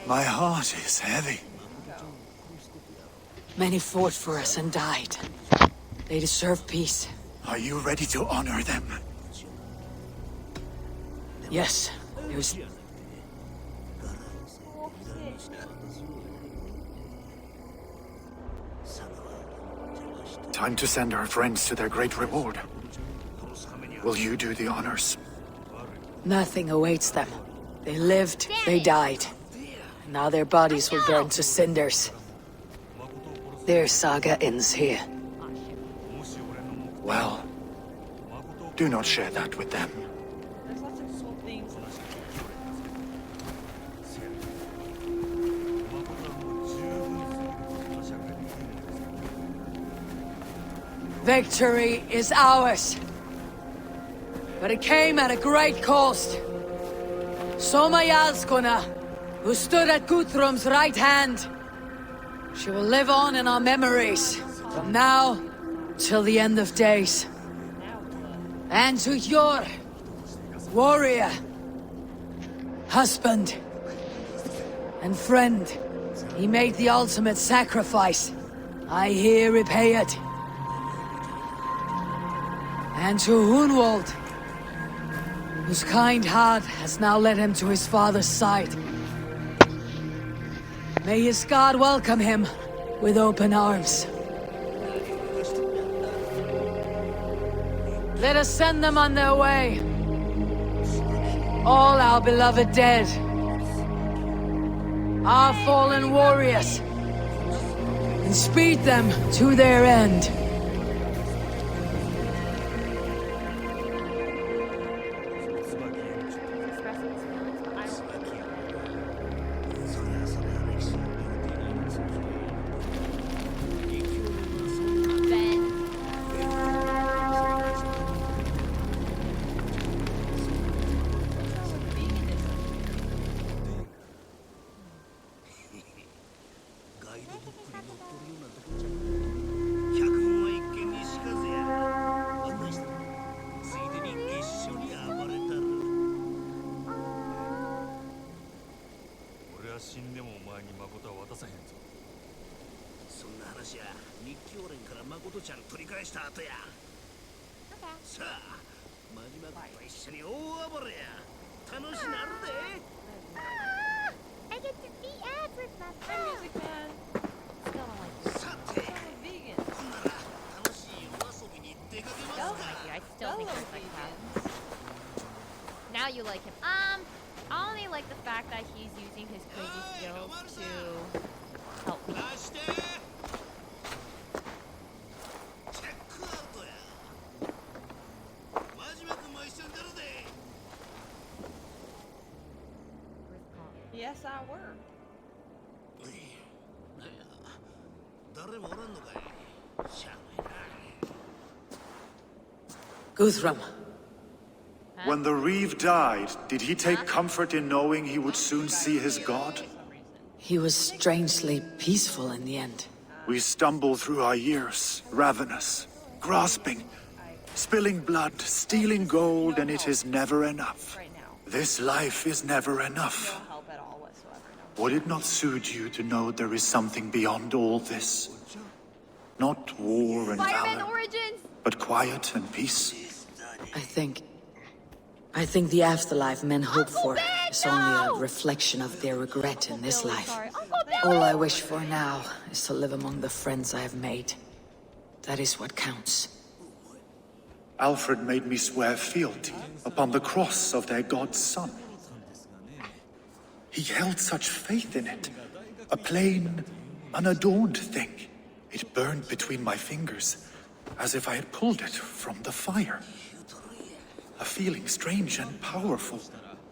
Speaker 6: My heart is heavy.
Speaker 5: Many fought for us and died. They deserve peace.
Speaker 6: Are you ready to honor them?
Speaker 5: Yes, there's...
Speaker 6: Time to send our friends to their great reward. Will you do the honors?
Speaker 5: Nothing awaits them. They lived, they died. Now their bodies will burn to cinders. Their saga ends here.
Speaker 6: Well, do not share that with them.
Speaker 1: There's lots of cool things.
Speaker 5: Victory is ours. But it came at a great cost. Soma Jarlskona, who stood at Guthrum's right hand. She will live on in our memories, from now till the end of days. And to your warrior, husband, and friend, he made the ultimate sacrifice. I here repay it. And to Hunwald, whose kind heart has now led him to his father's side. May his God welcome him with open arms. Let us send them on their way. All our beloved dead. Our fallen warriors. And speed them to their end.
Speaker 3: I get to be ads with my friend. Music man. Still don't like you.
Speaker 1: Vegan.
Speaker 3: I still think he's like that. Now you like him. I only like the fact that he's using his crazy skills to help me.
Speaker 1: Yes, I were.
Speaker 5: Guthrum.
Speaker 6: When the Reeve died, did he take comfort in knowing he would soon see his god?
Speaker 5: He was strangely peaceful in the end.
Speaker 6: We stumble through our years, ravenous, grasping, spilling blood, stealing gold, and it is never enough. This life is never enough. Would it not soothe you to know there is something beyond all this? Not war and valor, but quiet and peace?
Speaker 5: I think the afterlife men hope for is only a reflection of their regret in this life. All I wish for now is to live among the friends I have made. That is what counts.
Speaker 6: Alfred made me swear fealty upon the cross of their god's son. He held such faith in it. A plain, unadorned thing. It burned between my fingers, as if I had pulled it from the fire. A feeling strange and powerful,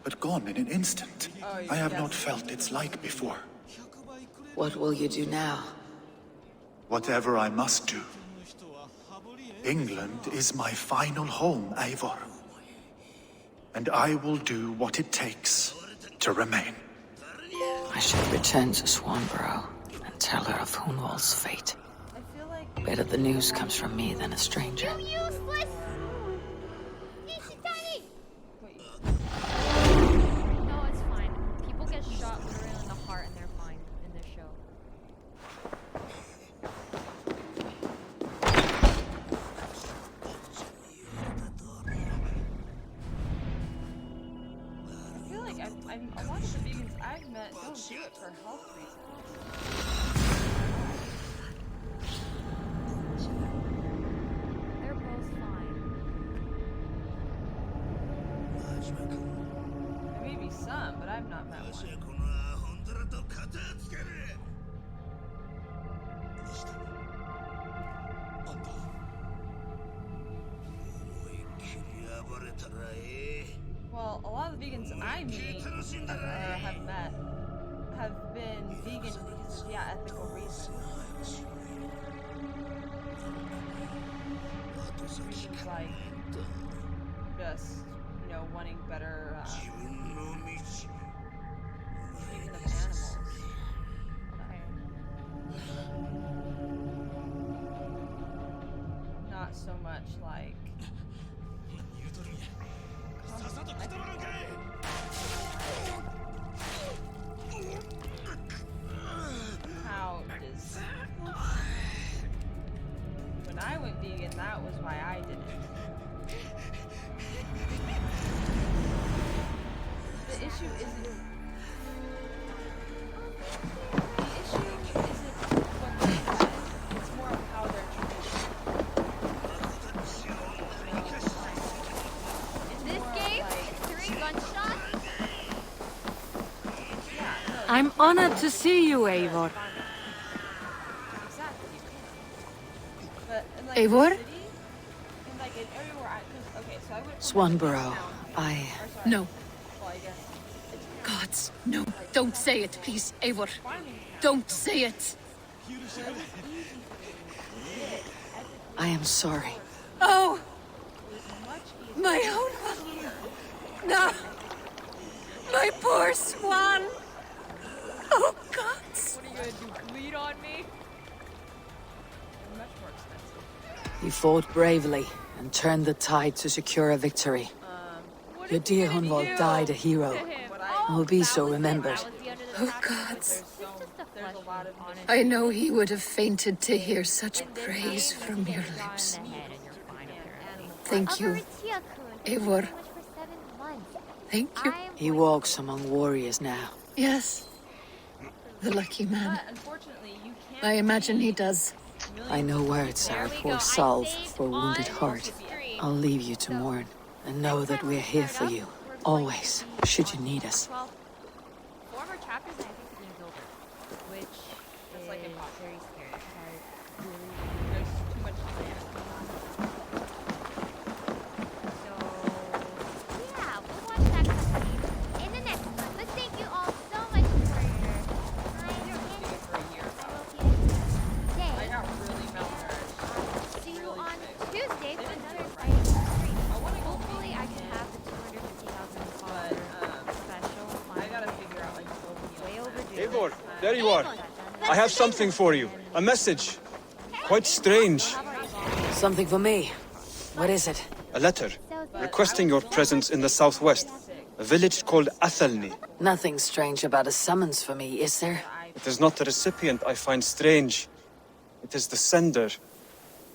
Speaker 6: but gone in an instant. I have not felt its like before.
Speaker 5: What will you do now?
Speaker 6: Whatever I must do. England is my final home, Eivor. And I will do what it takes to remain.
Speaker 5: I should return to Swanborough and tell her of Hunwald's fate.
Speaker 1: I feel like
Speaker 5: Better the news comes from me than a stranger.
Speaker 3: You useless! Easy tiny! No, it's fine. People get shot literally in the heart and they're fine in this show.
Speaker 1: I feel like a lot of the vegans I've met don't do it for health reasons.
Speaker 3: They're both fine.
Speaker 1: There may be some, but I've not met one. Well, a lot of the vegans I meet or have met have been vegan because of, ethical reasons. Reasons like just, wanting better treatment of animals.
Speaker 3: Okay.
Speaker 1: Not so much like how does when I went vegan, that was why I did it. The issue isn't what they said. It's more of how they're treated.
Speaker 3: In this game, it's 3 gunshots?
Speaker 12: I'm honored to see you, Eivor.
Speaker 1: Exactly. But in, like,
Speaker 12: Eivor?
Speaker 1: the city, and like in everywhere so I went
Speaker 5: Swanborough,
Speaker 12: No.
Speaker 1: well, I guess
Speaker 12: Gods, no. Don't say it, please, Eivor. Don't say it.
Speaker 5: I am sorry.
Speaker 12: Oh! My own one. No! My poor swan! Oh, gods!
Speaker 3: What are you gonna do, bleed on me?
Speaker 1: they're much more expensive.
Speaker 5: You fought bravely and turned the tide to secure a victory. Your dear Hunwald died a hero and will be so remembered.
Speaker 12: Oh, gods.
Speaker 1: There's a lot of
Speaker 12: I know he would have fainted to hear such praise from your lips. Thank you, Eivor. Thank you.
Speaker 5: He walks among warriors now.
Speaker 12: Yes. The lucky man.
Speaker 1: But unfortunately, you can't
Speaker 12: I imagine he does.
Speaker 5: I know words are a poor salve for a wounded heart. I'll leave you to mourn, and know that we're here for you, always, should you need us.
Speaker 3: Well, 4 more chapters and I think the game's over. Which is
Speaker 1: like
Speaker 3: very scary because I really
Speaker 1: there's too much time.
Speaker 3: So, yeah, we'll watch that cutscene in the next one. But thank you all so much for your time and
Speaker 1: For a year.
Speaker 3: day.
Speaker 1: I got really malnourished.
Speaker 3: See you on Tuesday for another exciting stream. Hopefully I can have the 250,000 follower special.
Speaker 1: I gotta figure out
Speaker 3: way overdue.
Speaker 7: Eivor, there you are. I have something for you. A message. Quite strange.
Speaker 5: Something for me. What is it?
Speaker 7: A letter requesting your presence in the southwest. A village called Athelney.
Speaker 5: Nothing strange about a summons for me, is there?
Speaker 7: It is not the recipient I find strange. It is the sender.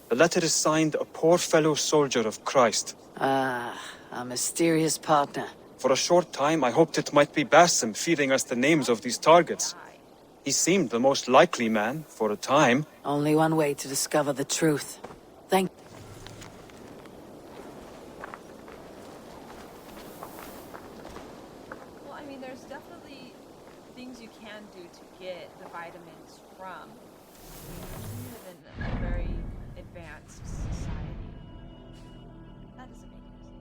Speaker 7: The letter is signed a poor fellow soldier of Christ.
Speaker 5: Ah, a mysterious partner.
Speaker 7: For a short time, I hoped it might be Basim feeding us the names of these targets. He seemed the most likely man, for a time.
Speaker 5: Only one way to discover the truth. Thank
Speaker 1: Well, I mean, there's definitely things you can do to get the vitamins from. We live in a very advanced society. That doesn't make any sense.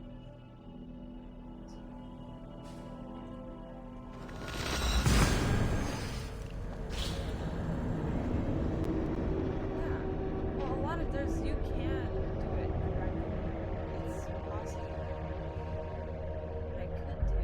Speaker 1: Yeah. Well, a lot of you can do it correctly. It's possible. I could do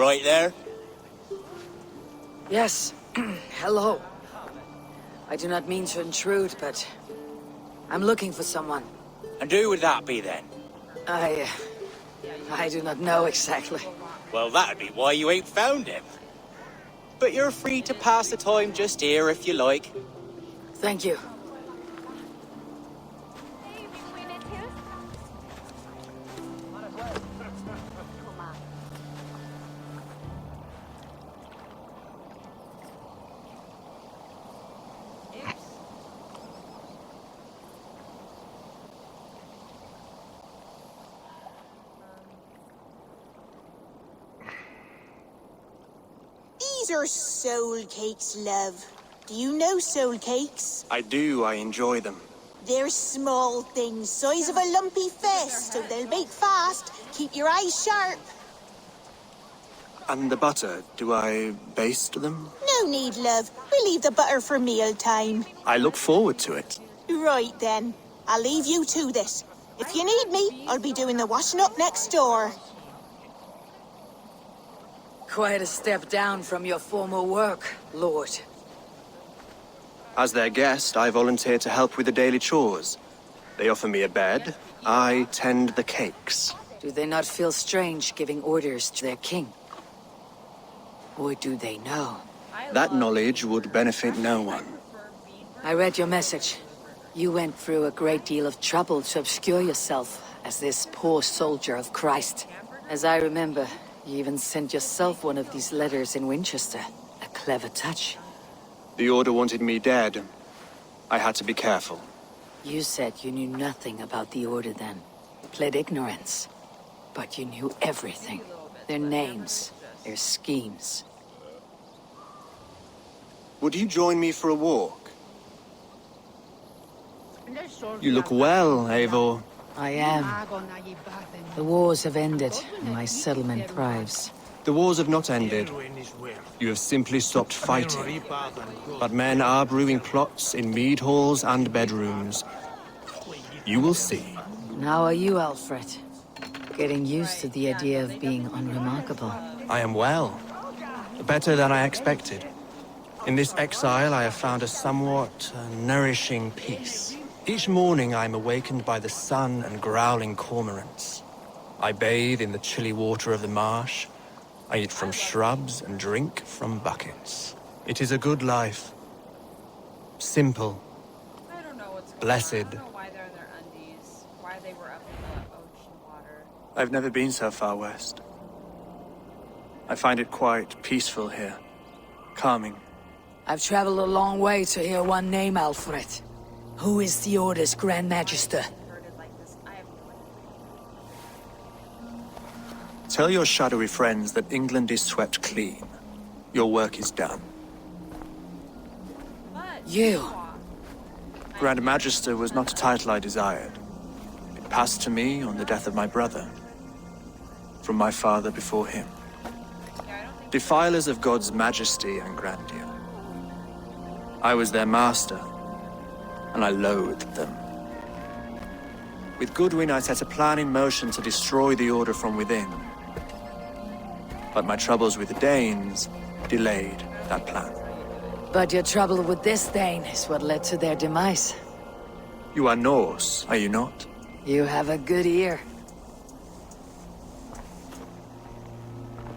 Speaker 18: right there?
Speaker 5: Yes. Hello. I do not mean to intrude, but I'm looking for someone.
Speaker 18: And who would that be then?
Speaker 5: I do not know exactly.
Speaker 18: Well, that'd be why you ain't found him. But you're free to pass the time just here if you like.
Speaker 5: Thank you.
Speaker 20: These are soul cakes, love. Do you know soul cakes?
Speaker 7: I do, I enjoy them.
Speaker 20: They're small things, size of a lumpy fist, so they'll bake fast. Keep your eyes sharp.
Speaker 7: And the butter, do I baste them?
Speaker 20: No need, love. We'll leave the butter for meal time.
Speaker 7: I look forward to it.
Speaker 20: Right then. I'll leave you to this. If you need me, I'll be doing the washing up next door.
Speaker 5: Quite a step down from your former work, Lord.
Speaker 7: As their guest, I volunteer to help with the daily chores. They offer me a bed. I tend the cakes.
Speaker 5: Do they not feel strange giving orders to their king? Or do they know?
Speaker 7: That knowledge would benefit no one.
Speaker 5: I read your message. You went through a great deal of trouble to obscure yourself as this poor soldier of Christ. As I remember, you even sent yourself one of these letters in Winchester. A clever touch.
Speaker 7: The Order wanted me dead. I had to be careful.
Speaker 5: You said you knew nothing about the Order then. Pled ignorance. But you knew everything. Their names, their schemes.
Speaker 7: Would you join me for a walk? You look well, Eivor.
Speaker 5: I am. The wars have ended, and my settlement thrives.
Speaker 7: The wars have not ended. You have simply stopped fighting. But men are brewing plots in mead halls and bedrooms. You will see.
Speaker 5: How are you, Alfred? Getting used to the idea of being unremarkable.
Speaker 7: I am well. Better than I expected. In this exile, I have found a somewhat nourishing peace. Each morning, I am awakened by the sun and growling cormorants. I bathe in the chilly water of the marsh. I eat from shrubs and drink from buckets. It is a good life. Simple. Blessed. I've never been so far west. I find it quite peaceful here. Calming.
Speaker 5: I've traveled a long way to hear one name, Alfred. Who is the Order's Grand Magister?
Speaker 7: Tell your shadowy friends that England is swept clean. Your work is done.
Speaker 5: You?
Speaker 7: Grand Magister was not a title I desired. It passed to me on the death of my brother. From my father before him. Defilers of God's majesty and grandeur. I was their master, and I loathed them. With Goodwin, I set a plan in motion to destroy the Order from within. But my troubles with the Danes delayed that plan.
Speaker 5: But your trouble with this Dane is what led to their demise.
Speaker 7: You are Norse, are you not?
Speaker 5: You have a good ear.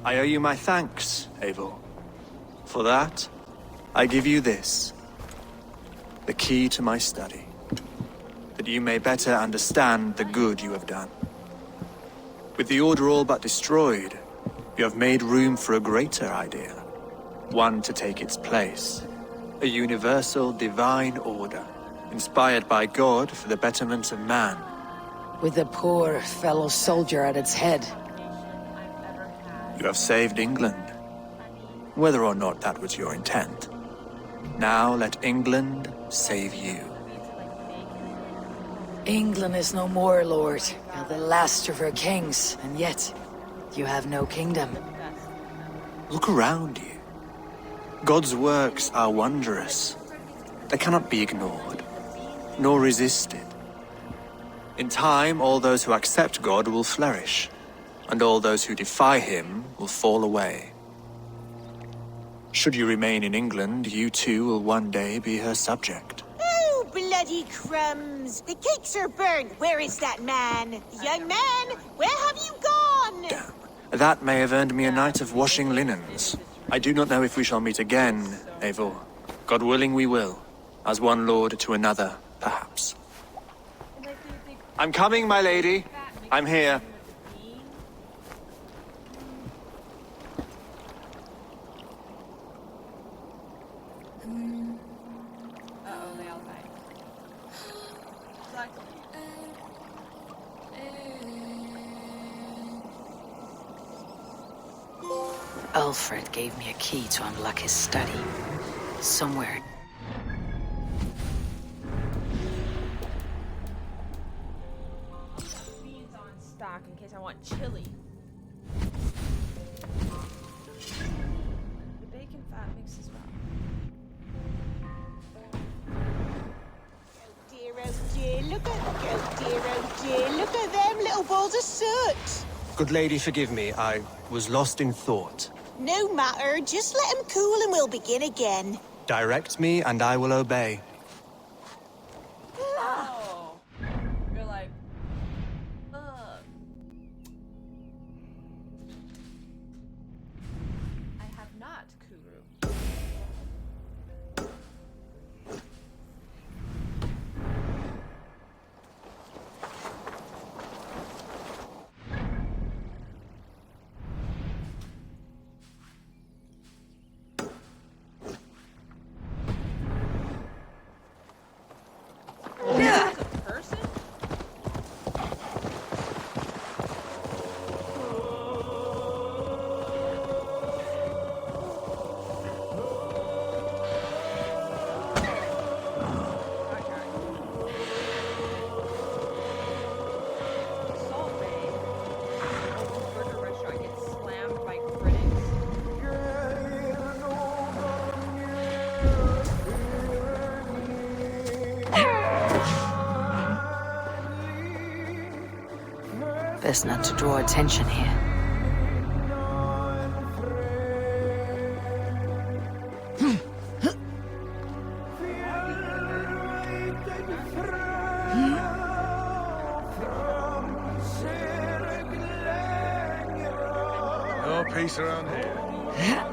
Speaker 7: I owe you my thanks, Eivor. For that, I give you this. The key to my study. That you may better understand the good you have done. With the Order all but destroyed, you have made room for a greater idea. One to take its place. A universal divine order, inspired by God for the betterment of man.
Speaker 5: With a poor fellow soldier at its head.
Speaker 7: You have saved England. Whether or not that was your intent. Now let England save you.
Speaker 5: England is no more, Lord. You're the last of her kings, and yet you have no kingdom.
Speaker 7: Look around you. God's works are wondrous. They cannot be ignored, nor resisted. In time, all those who accept God will flourish, and all those who defy him
Speaker 21: will fall away. Should you remain in England, you too will one day be her subject.
Speaker 20: Oh, bloody crumbs! The cakes are burnt. Where is that man? Young man, where have you gone?
Speaker 21: Damn. That may have earned me a night of washing linens. I do not know if we shall meet again, Eivor. God willing we will. As one lord to another, perhaps. I'm coming, my lady. I'm here.
Speaker 1: Uh-oh, they all died. Lucky.
Speaker 5: Alfred gave me a key to unlock his study. Somewhere.
Speaker 1: Beans on stock in case I want chili. The bacon fat mixes well.
Speaker 20: Oh dear, look at them little balls of soot.
Speaker 7: Good lady, forgive me. I was lost in thought.
Speaker 20: No matter, just let him cool and we'll begin again.
Speaker 7: Direct me, and I will obey.
Speaker 1: Oh. You're like, ugh. I have not, Kuru.
Speaker 5: Best not to draw attention here.
Speaker 9: No peace around here.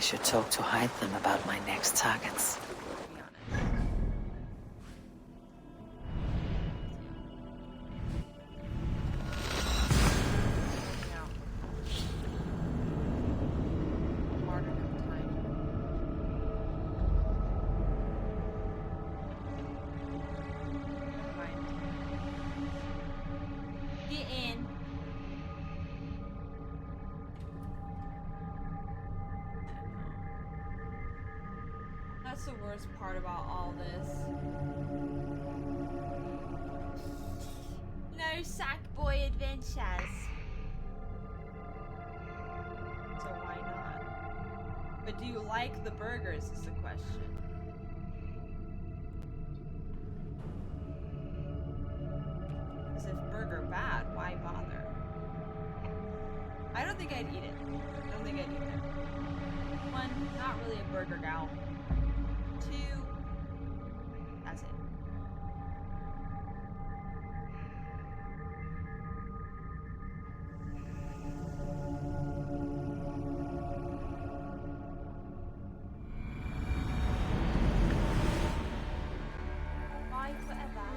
Speaker 5: should talk to Hytham about my next targets.
Speaker 1: Get in. That's the worst part about all this. No Sackboy adventures. So why not? But do you like the burgers is the question. Because if burger bad, why bother? I don't think I'd eat it. I don't think I'd eat it. One, not really a burger gal. Two, that's it. Bye forever.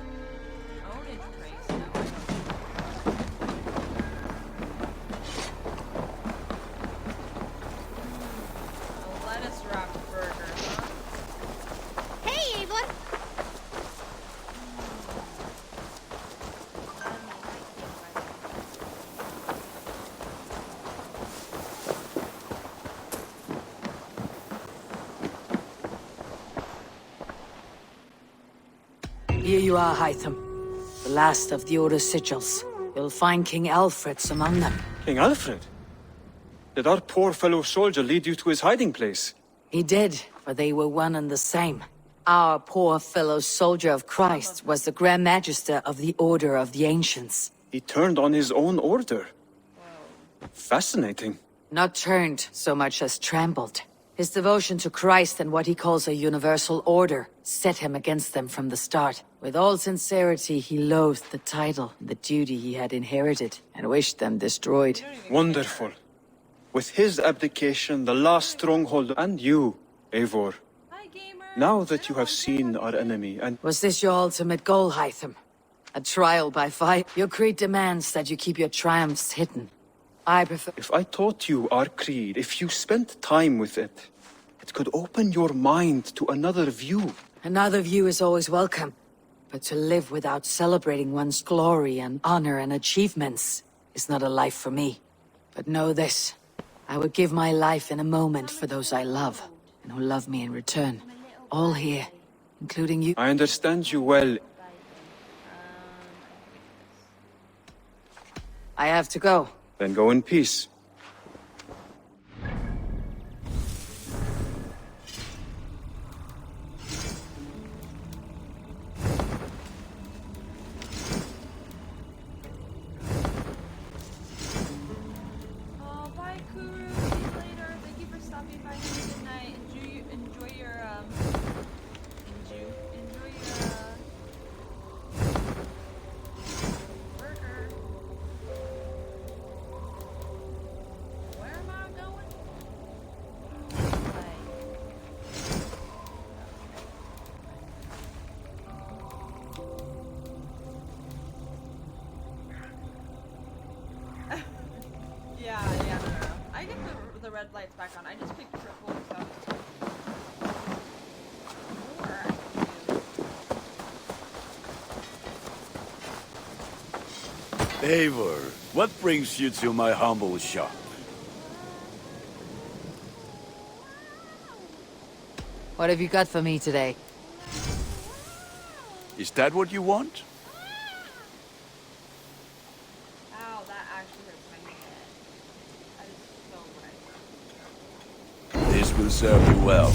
Speaker 1: Ownage trace. No, I don't. A lettuce wrapped burger, huh?
Speaker 3: Hey, Avon!
Speaker 5: Here you are, Hytham. The last of the Order's sigils. You'll find King Alfred's among them.
Speaker 21: King Alfred? Did our poor fellow soldier lead you to his hiding place?
Speaker 5: He did, for they were one and the same. Our poor fellow soldier of Christ was the Grand Magister of the Order of the Ancients.
Speaker 21: He turned on his own order. Fascinating.
Speaker 5: Not turned so much as trampled. His devotion to Christ and what he calls a universal order set him against them from the start. With all sincerity, he loathed the title and the duty he had inherited, and wished them destroyed.
Speaker 21: Wonderful. With his abdication, the last stronghold, and you, Eivor. Now that you have seen our enemy and...
Speaker 5: Was this your ultimate goal, Hytham? A trial by fire? Your creed demands that you keep your triumphs hidden. I prefer...
Speaker 21: If I taught you our creed, if you spent time with it, it could open your mind to another view.
Speaker 5: Another view is always welcome. But to live without celebrating one's glory and honor and achievements is not a life for me. But know this. I would give my life in a moment for those I love, and who love me in return. All here, including you.
Speaker 21: I understand you well.
Speaker 5: I have to go.
Speaker 21: Then go in peace.
Speaker 1: Oh, bye, Kuru. See you later. Thank you for stopping by. Have a good night. Enjoy your burger. Where am I going? Yeah, no. I get the red lights back on. I just picked purple, so.
Speaker 17: Eivor, what brings you to my humble shop?
Speaker 5: What have you got for me today?
Speaker 17: Is that what you want?
Speaker 1: Ow, that actually hurts my head. That is so right.
Speaker 17: This will serve you well.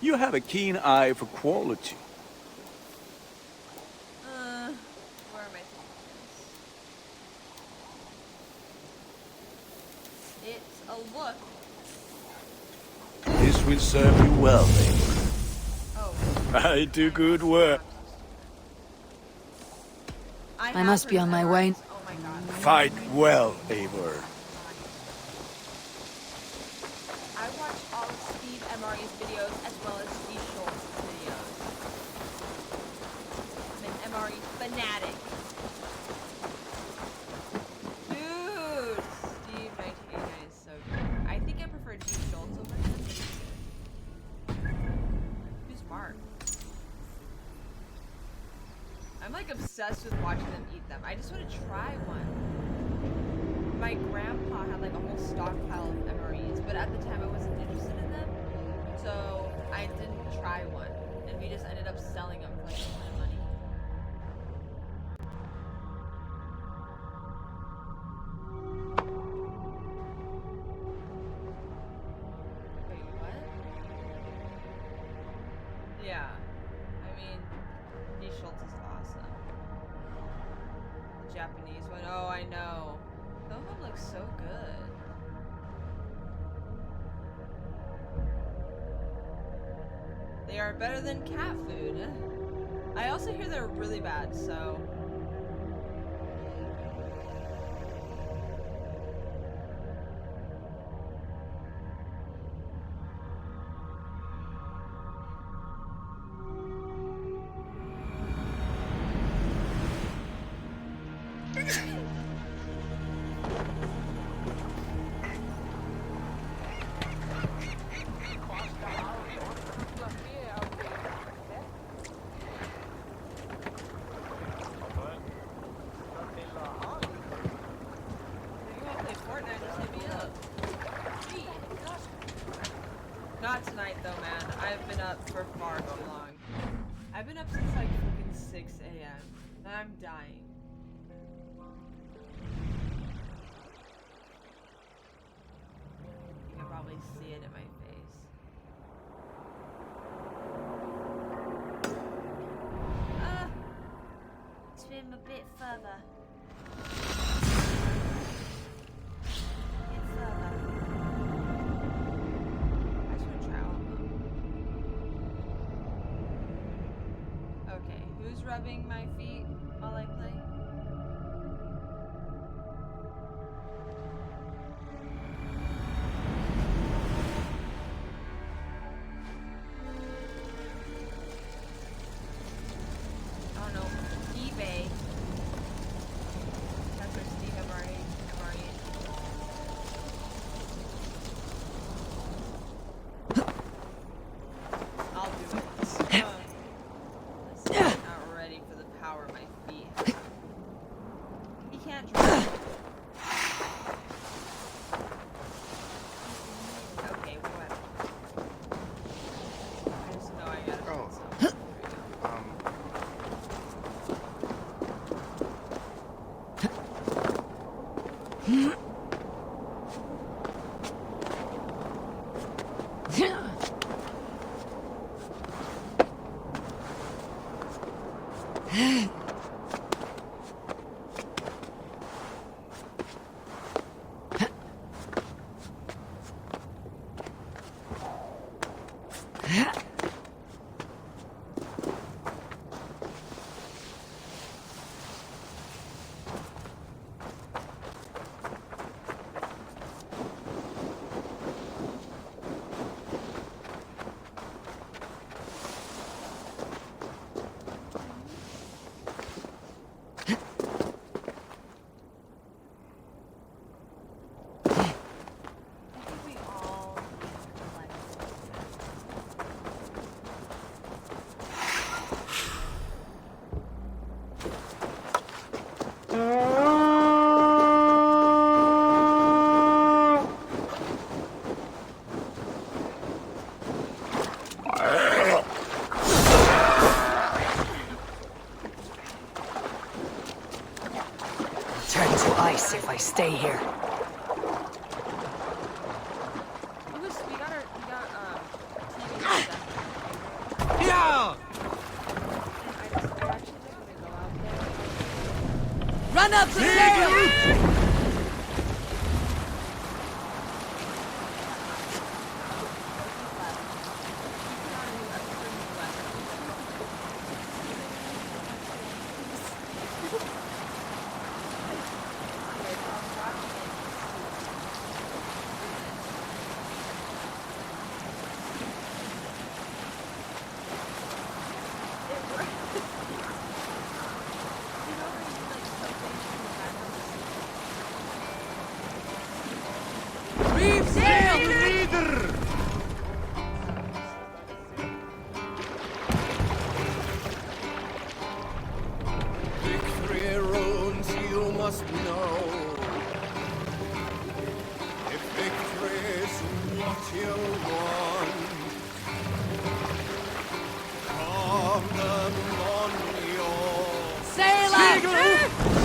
Speaker 17: You have a keen eye for quality.
Speaker 1: Where am I taking It's a look.
Speaker 11: This will serve you well, Eivor.
Speaker 1: Oh.
Speaker 11: I do good work.
Speaker 5: I must be on my way.
Speaker 1: Oh my god.
Speaker 11: Fight well, Eivor.
Speaker 1: I watch all of Steve MRE's videos as well as Steve Schultz's videos. I'm an MRE fanatic. Dude! Steve 1989 is so good. I think I prefer Steve Schultz over him. Who's Mark? I'm like obsessed with watching them eat them. I just want to try one. My grandpa had like a whole stockpile of MREs, but at the time I wasn't interested in them, so I didn't try one, and we just ended up selling them for like a ton of money. Wait, what? Yeah, I mean, D. Schultz is awesome. The Japanese one, oh I know. Some of them look so good. They are better than cat food. I also hear they're really bad, so... Not tonight though, man. I've been up for far too long. I've been up since like freaking 6 a.m. and I'm dying. You can probably see it in my face. Swim a bit further. Who's rubbing my feet while I play? I don't know. eBay. That's where Steve MRE. I'll do it. He can't drive. Okay, whatever. I just know I gotta do something.
Speaker 5: If I stay here.
Speaker 15: Yeah!
Speaker 5: Run up the stairs!
Speaker 15: Reef sail!
Speaker 9: Victory rules, you must know. If victory's what you want, carve them on your
Speaker 15: Sail up!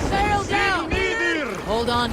Speaker 15: Sail down! Hold on.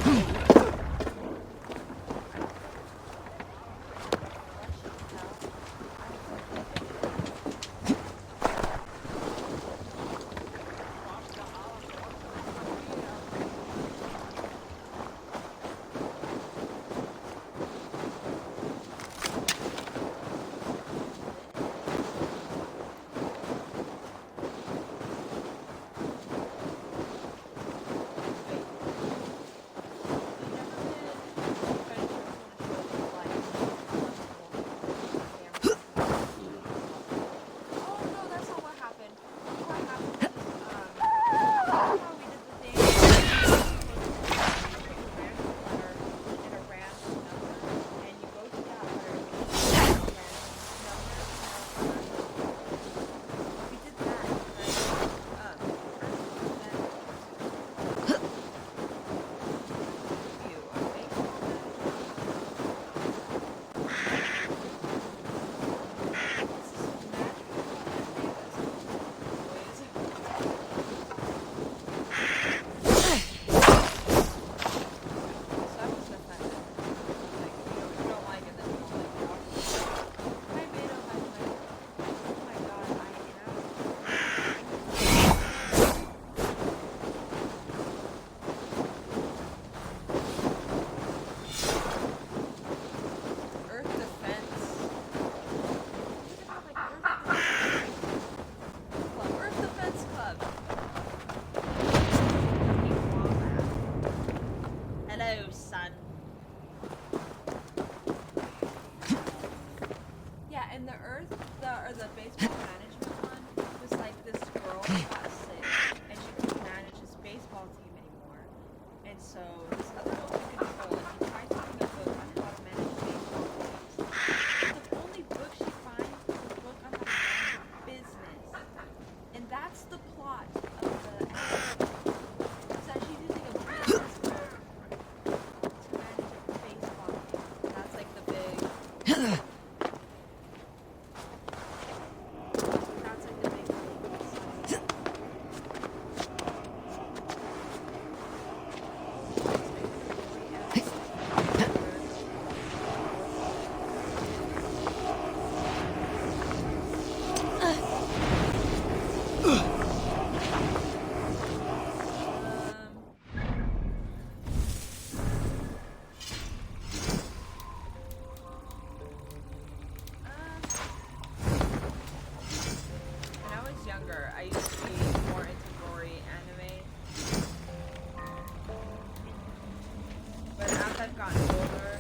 Speaker 1: The baseball management one was like this girl got sick and she couldn't manage his baseball team anymore. And so this other girl took control and he tried to read a book on how to manage baseball teams. But the only book she finds is a book on how to manage business. And that's the plot of the episode. Is that she's using a business book to manage a baseball team. That's like the big I used to be more into gory anime. But as I've gotten older,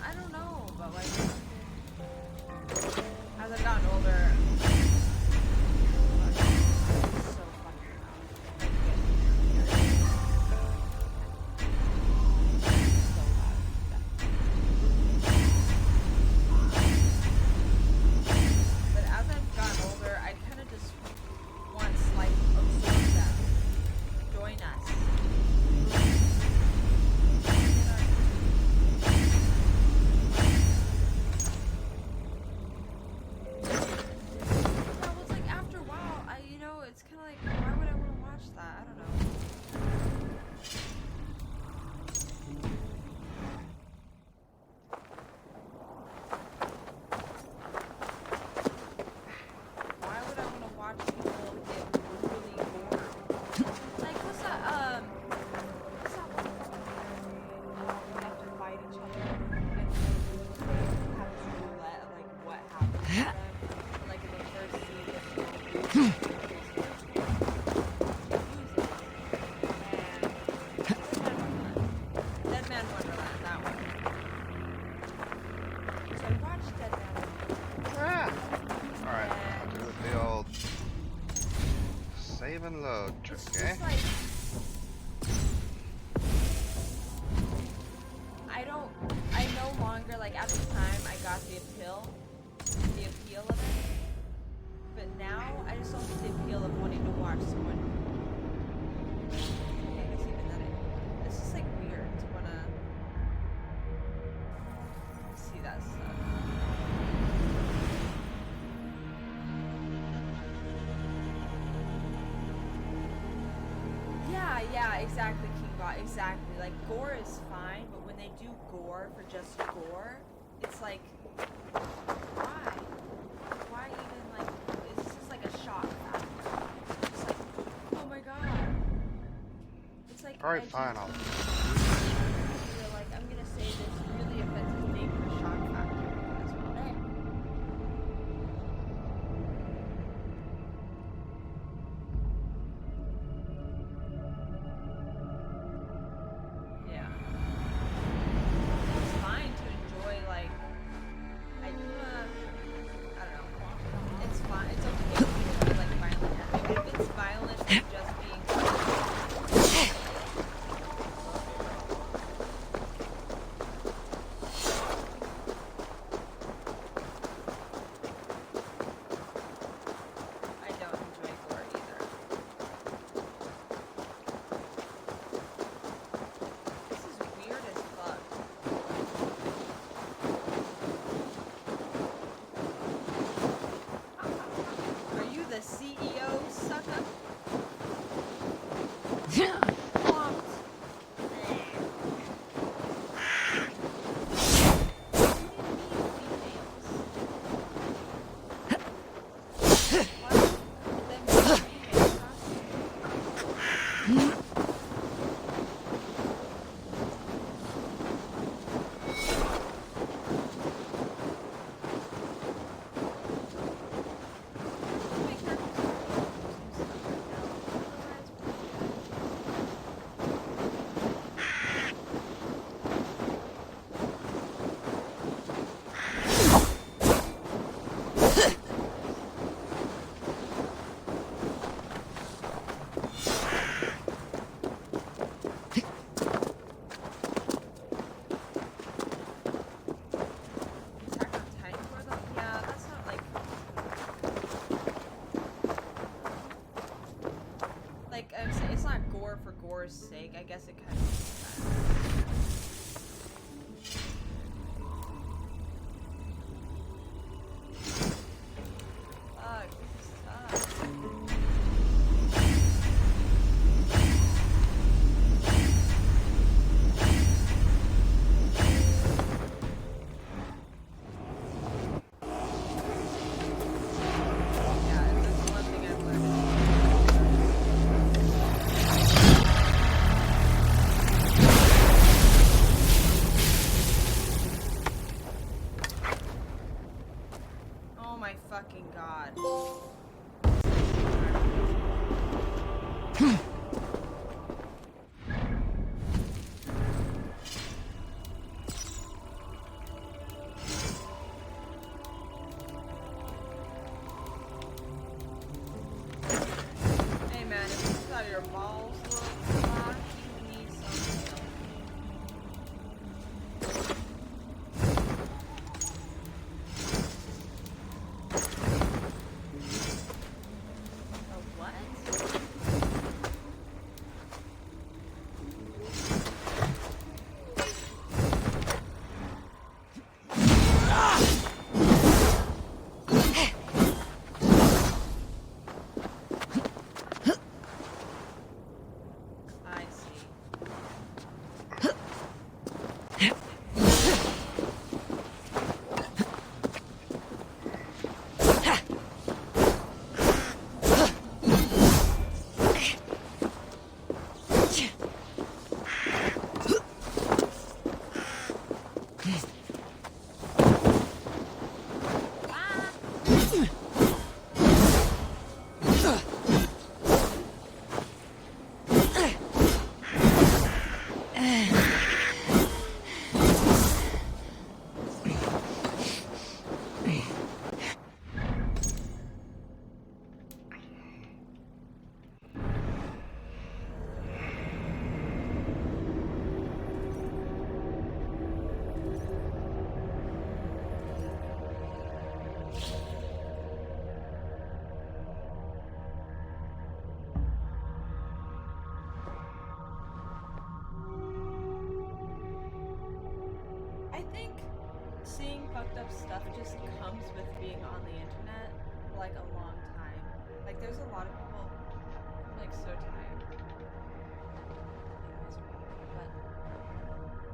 Speaker 1: I don't know, but like as I've gotten older, it's so fucking But as I've gotten older, I kind of just want to like absorb them, join us. Dead Man Wonderland, that one. So I watched Dead Man Wonderland.
Speaker 2: Alright, I'll do the old save and load trick, eh?
Speaker 1: I no longer, like, at the time I got the appeal of it, but now I just don't get the appeal of wanting to watch someone. I guess even that it's just like weird to wanna see that stuff. Yeah, exactly, Kingbot, exactly. Like, gore is fine, but when they do gore for just gore, it's like, why? Why even, like, it's just like a shock factor. It's like, oh my god. It's like,
Speaker 2: alright, fine, I'll...
Speaker 1: You're like, I'm gonna say this really offensive thing for shock factor as well. Yeah. It's fine to enjoy, like, I don't know. It's fine. It's okay to enjoy, like, violent anime, but if it's violent and just being I don't enjoy gore either. This is weird as fuck. Are you the CEO, sucker? Pumped. Yeah, that's not like I'm saying, it's not gore for gore's sake. I guess it kind of is Fuck, this is tough. Oh my fucking god. Hey man, if this is how your balls look, fuck, you need some help. seeing fucked up stuff just comes with being on the internet for like a long time. Like there's a lot of people, I'm like so tired. But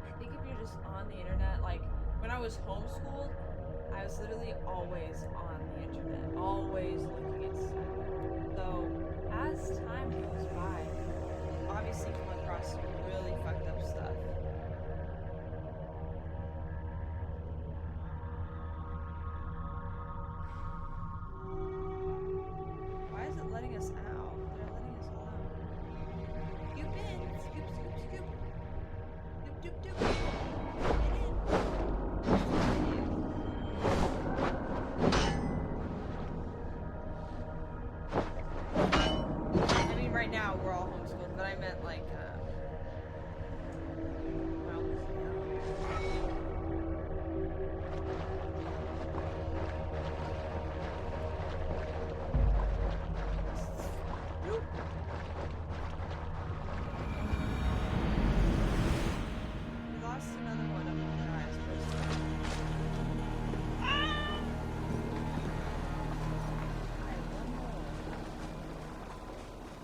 Speaker 1: I think if you're just on the internet, like when I was homeschooled, I was literally always on the internet, always looking at stuff. So as time goes by, you obviously come across some really fucked up stuff. Why is it letting us out? They're letting us alone. Scoop in! Scoop, scoop, scoop! Doop, doop, doop! I mean, right now we're all homeschooled, but I meant like, we lost another one of our eyes.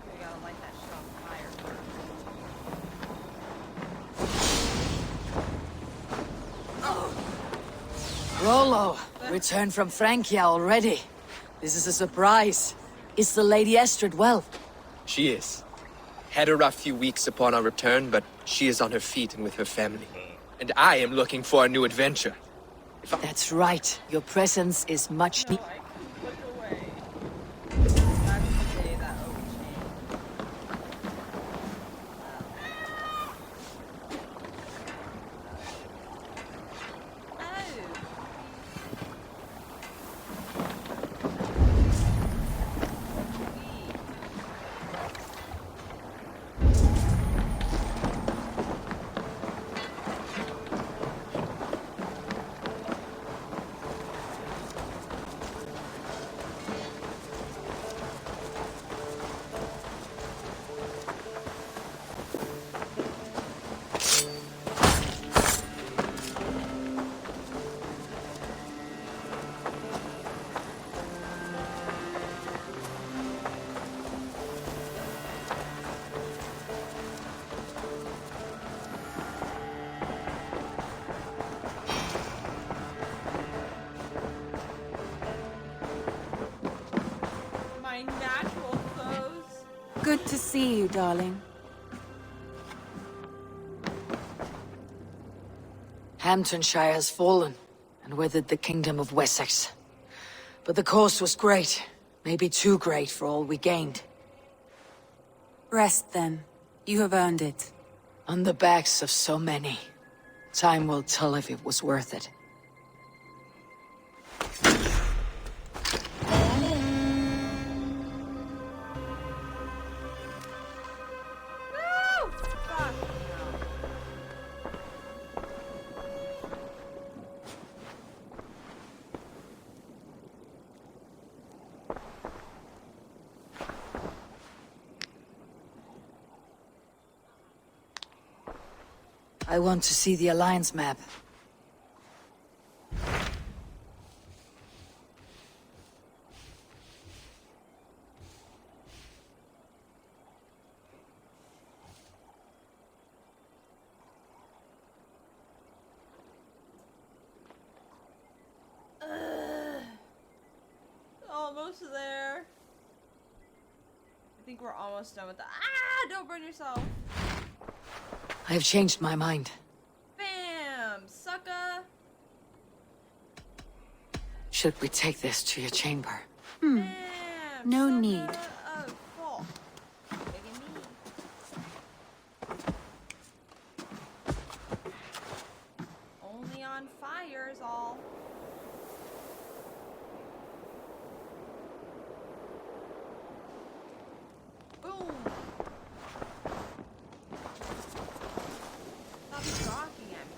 Speaker 1: We gotta light that shit on fire first.
Speaker 5: Rollo, returned from Francia already. This is a surprise. Is the Lady Estrid well?
Speaker 21: She is. Had a rough few weeks upon our return, but she is on her feet and with her family. And I am looking for a new adventure.
Speaker 5: That's right. Your presence is much needed.
Speaker 1: My natural clothes.
Speaker 5: Good to see you, darling. Hamptonshire has fallen, and with it the kingdom of Wessex. But the cost was great, maybe too great for all we gained.
Speaker 12: Rest then. You have earned it.
Speaker 5: On the backs of so many. Time will tell if it was worth it. I want to see the Alliance map.
Speaker 1: Almost there. I think we're almost done with the— Ah! Don't burn yourself.
Speaker 5: I have changed my mind.
Speaker 1: Bam! Sucker!
Speaker 5: Should we take this to your chamber?
Speaker 1: Bam!
Speaker 12: No need.
Speaker 1: Oh, fuck. Look at me. Only on fire is all. Boom! Stop rocking at me.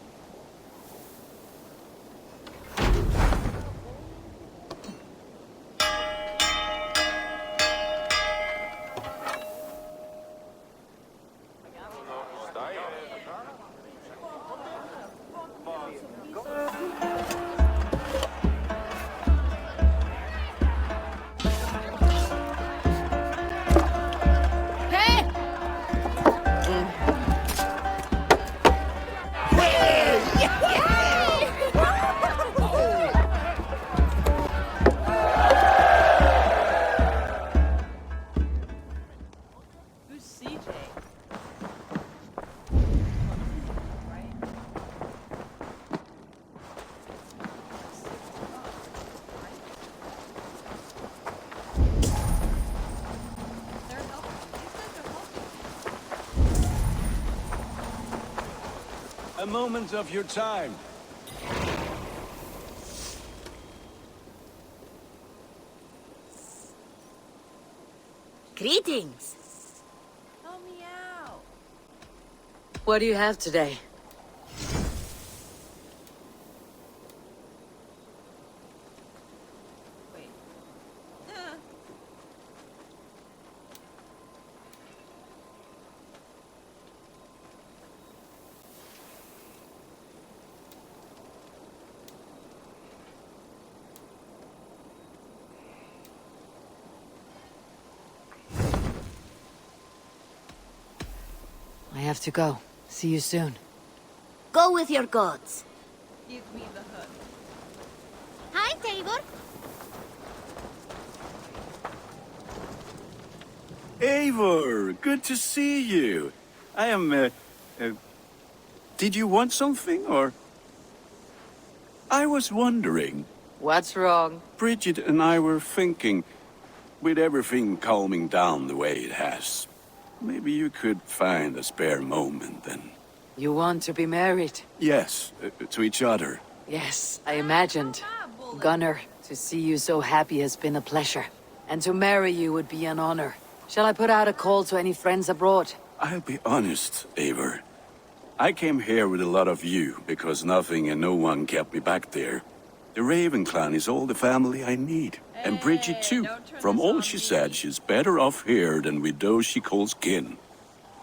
Speaker 11: moment of your time.
Speaker 12: Greetings.
Speaker 1: Help me out.
Speaker 5: What do you have today?
Speaker 1: Wait.
Speaker 5: I have to go. See you soon.
Speaker 12: Go with your gods.
Speaker 1: Give me the hook.
Speaker 3: Hi, Tabor.
Speaker 17: Eivor, good to see you. I am, did you want something, or? I was wondering.
Speaker 5: What's wrong?
Speaker 17: Bridget and I were thinking, with everything calming down the way it has, maybe you could find a spare moment and...
Speaker 5: You want to be married?
Speaker 17: Yes, to each other.
Speaker 5: Yes, I imagined. Gunnar, to see you so happy has been a pleasure. And to marry you would be an honor. Shall I put out a call to any friends abroad?
Speaker 17: I'll be honest, Eivor. I came here with a lot of you, because nothing and no one kept me back there. The Raven clan is all the family I need. And Bridget too. From all she said, she's better off here than with those she calls kin.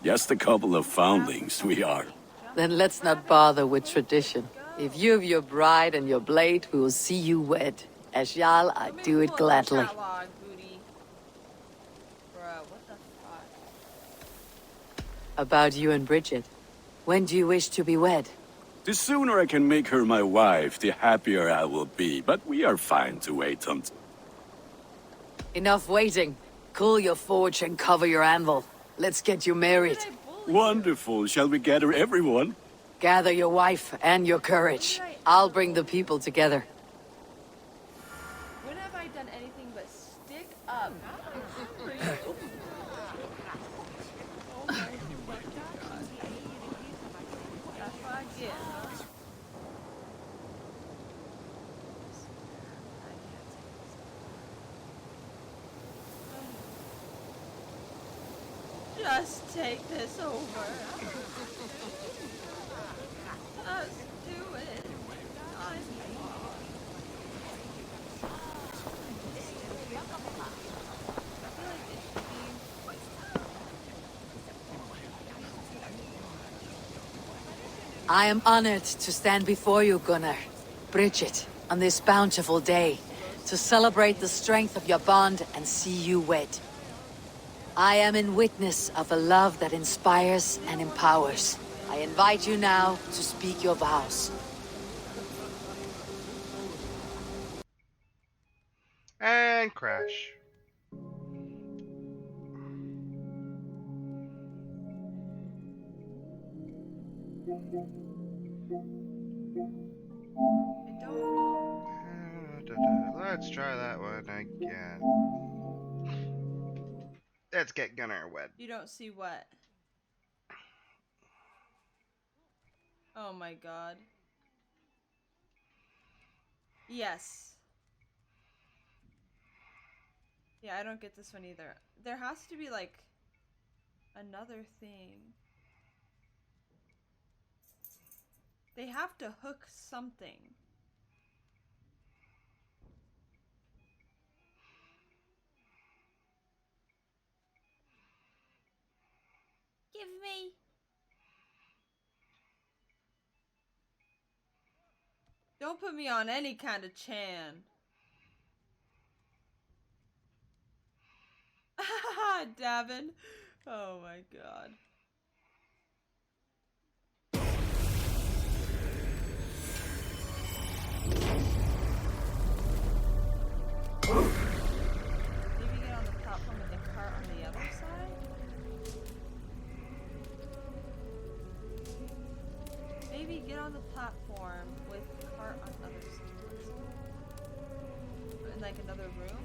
Speaker 17: Just a couple of foundlings, we are.
Speaker 5: Then let's not bother with tradition. If you have your bride and your blade, we will see you wed. As Jarl, I do it gladly. About you and Bridget. When do you wish to be wed?
Speaker 17: The sooner I can make her my wife, the happier I will be. But we are fine to wait until...
Speaker 5: Enough waiting. Cool your forge and cover your anvil. Let's get you married.
Speaker 17: Wonderful. Shall we gather everyone?
Speaker 5: Gather your wife and your courage. I'll bring the people together.
Speaker 1: When have I done anything but stick up? That's what I get, huh? Just take this over. Just do it.
Speaker 5: I am honored to stand before you, Gunnar. Bridget, on this bountiful day, to celebrate the strength of your bond and see you wed. I am in witness of a love that inspires and empowers. I invite you now to speak your vows.
Speaker 2: And crash. Let's try that one again. Let's get Gunnar wed.
Speaker 1: You don't see what? Oh my god. Yes. Yeah, I don't get this one either. There has to be like another thing. They have to hook something. Give me. Don't put me on any kind of Chan. Davin. Oh my god. Maybe get on the platform with the cart on the other side? Maybe get on the platform with the cart on the other side. In like another room?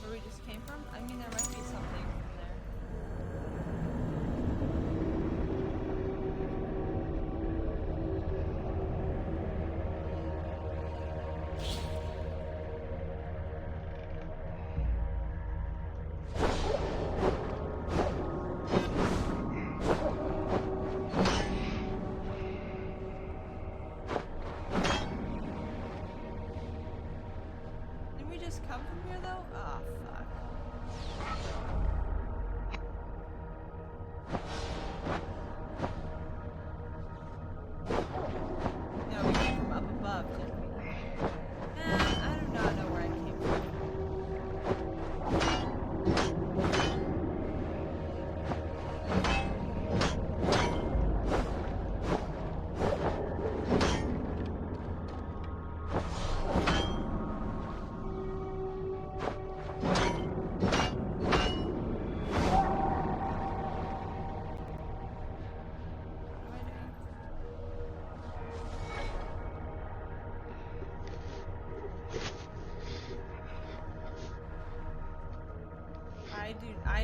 Speaker 1: Where we just came from? I mean, there might be something from there.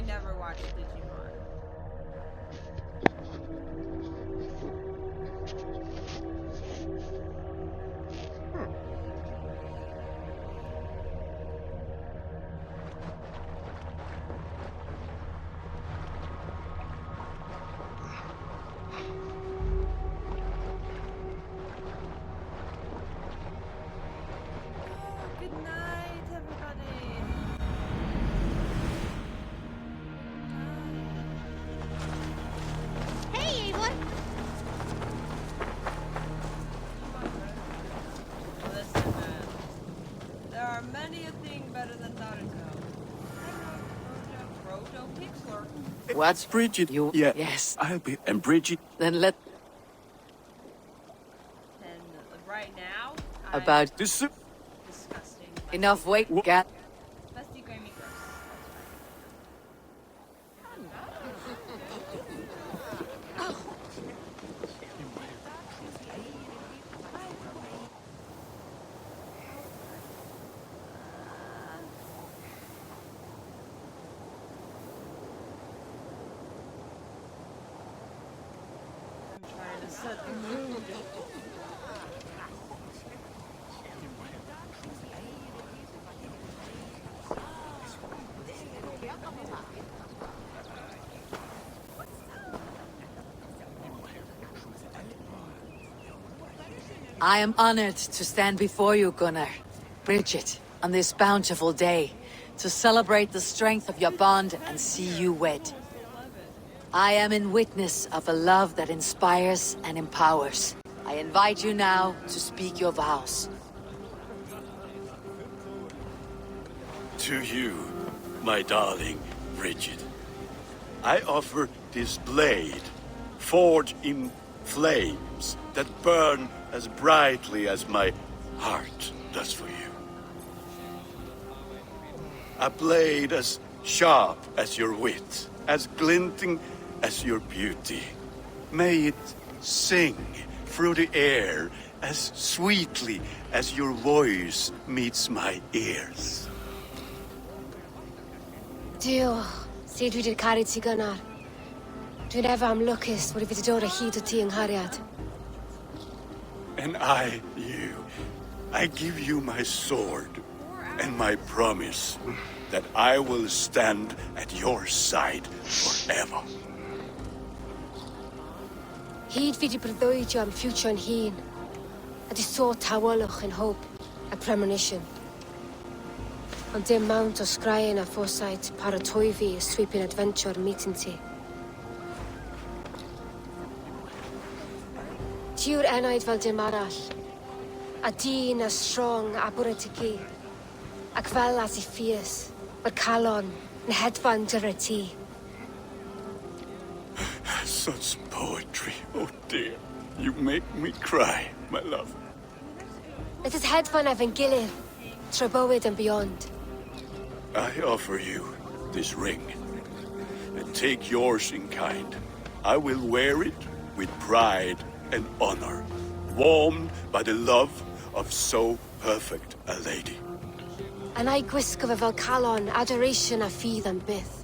Speaker 1: never watched Digimon. Good night, everybody.
Speaker 3: Hey, Eivor!
Speaker 1: Listen, man. There are many a thing better than Naruto. Proto Pixlr.
Speaker 5: What?
Speaker 17: Bridget.
Speaker 5: You?
Speaker 17: Yeah.
Speaker 5: Yes.
Speaker 17: I'll be. And Bridget.
Speaker 5: Then let.
Speaker 1: And right now,
Speaker 5: About.
Speaker 17: This.
Speaker 1: disgusting.
Speaker 5: Enough weight, gat.
Speaker 1: Musty, grimy, gross. I'm trying to set the mood.
Speaker 5: I am honored to stand before you, Gunnar. Bridget, on this bountiful day, to celebrate the strength of your bond and see you wed. I am in witness of a love that inspires and empowers. I invite you now to speak your vows.
Speaker 17: To you, my darling Bridget, I offer this blade, forged in flames that burn as brightly as my heart does for you. A blade as sharp as your wit, as glinting as your beauty. May it sing through the air as sweetly as your voice meets my ears.
Speaker 16: Dio, syd dwi 'di'r caru ti gynnar. Dwi'n efo am lwcus bod I wedi dod o hyd o ti yng nghariad.
Speaker 17: And I give you my sword and my promise that I will stand at your side forever.
Speaker 16: Hyd fi wedi breuddwydio am ffiwtio yn hun, a di so tawolwch yn hope a premonition. Ond dim mount o sgraen a foresight paratoi fi a sweeping adventure meeting ti. Ti yw'r enaid fel dim arall, a dyn a strong a bwrdd ti gi, ac fel as I ffies, mae'r calon yn hedfan dyr ti.
Speaker 17: Such poetry, oh dear. You make me cry, my love.
Speaker 16: Let us hedfan efo'n gilydd, trwy bywyd and beyond.
Speaker 17: I offer you this ring, and take yours in kind. I will wear it with pride and honor, warmed by the love of so perfect a lady.
Speaker 16: And I gwisgo fe fel calon, adoration a ffydd am byth.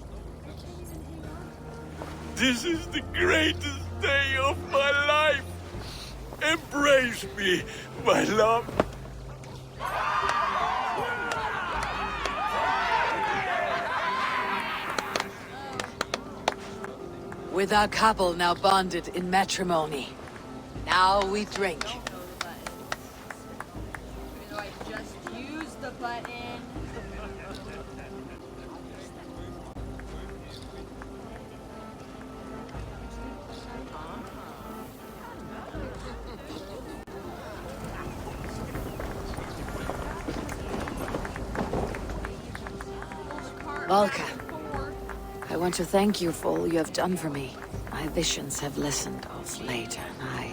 Speaker 17: This is the greatest day of my life. Embrace me, my love.
Speaker 5: With our couple now bonded in matrimony, now we drink.
Speaker 1: I just used the button.
Speaker 5: Valka, I want to thank you for all you have done for me. My visions have lessened of late, and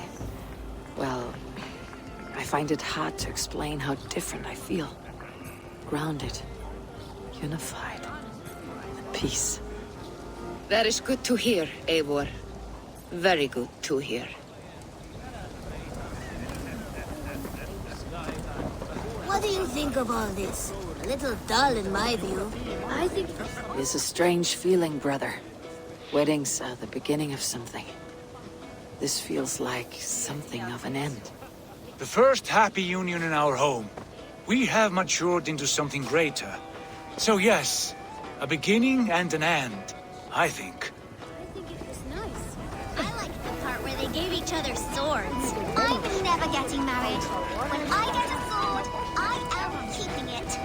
Speaker 5: well, I find it hard to explain how different I feel. Grounded, unified, at peace.
Speaker 12: That is good to hear, Eivor. Very good to hear.
Speaker 8: What do you think of all this? A little dull in my view. I think...
Speaker 5: It's a strange feeling, brother. Weddings are the beginning of something. This feels like something of an end.
Speaker 10: The first happy union in our home. We have matured into something greater. So yes, a beginning and an end, I think.
Speaker 8: I think it was nice. I like the part where they gave each other swords. I'm never getting married. When I get a sword, I am keeping it.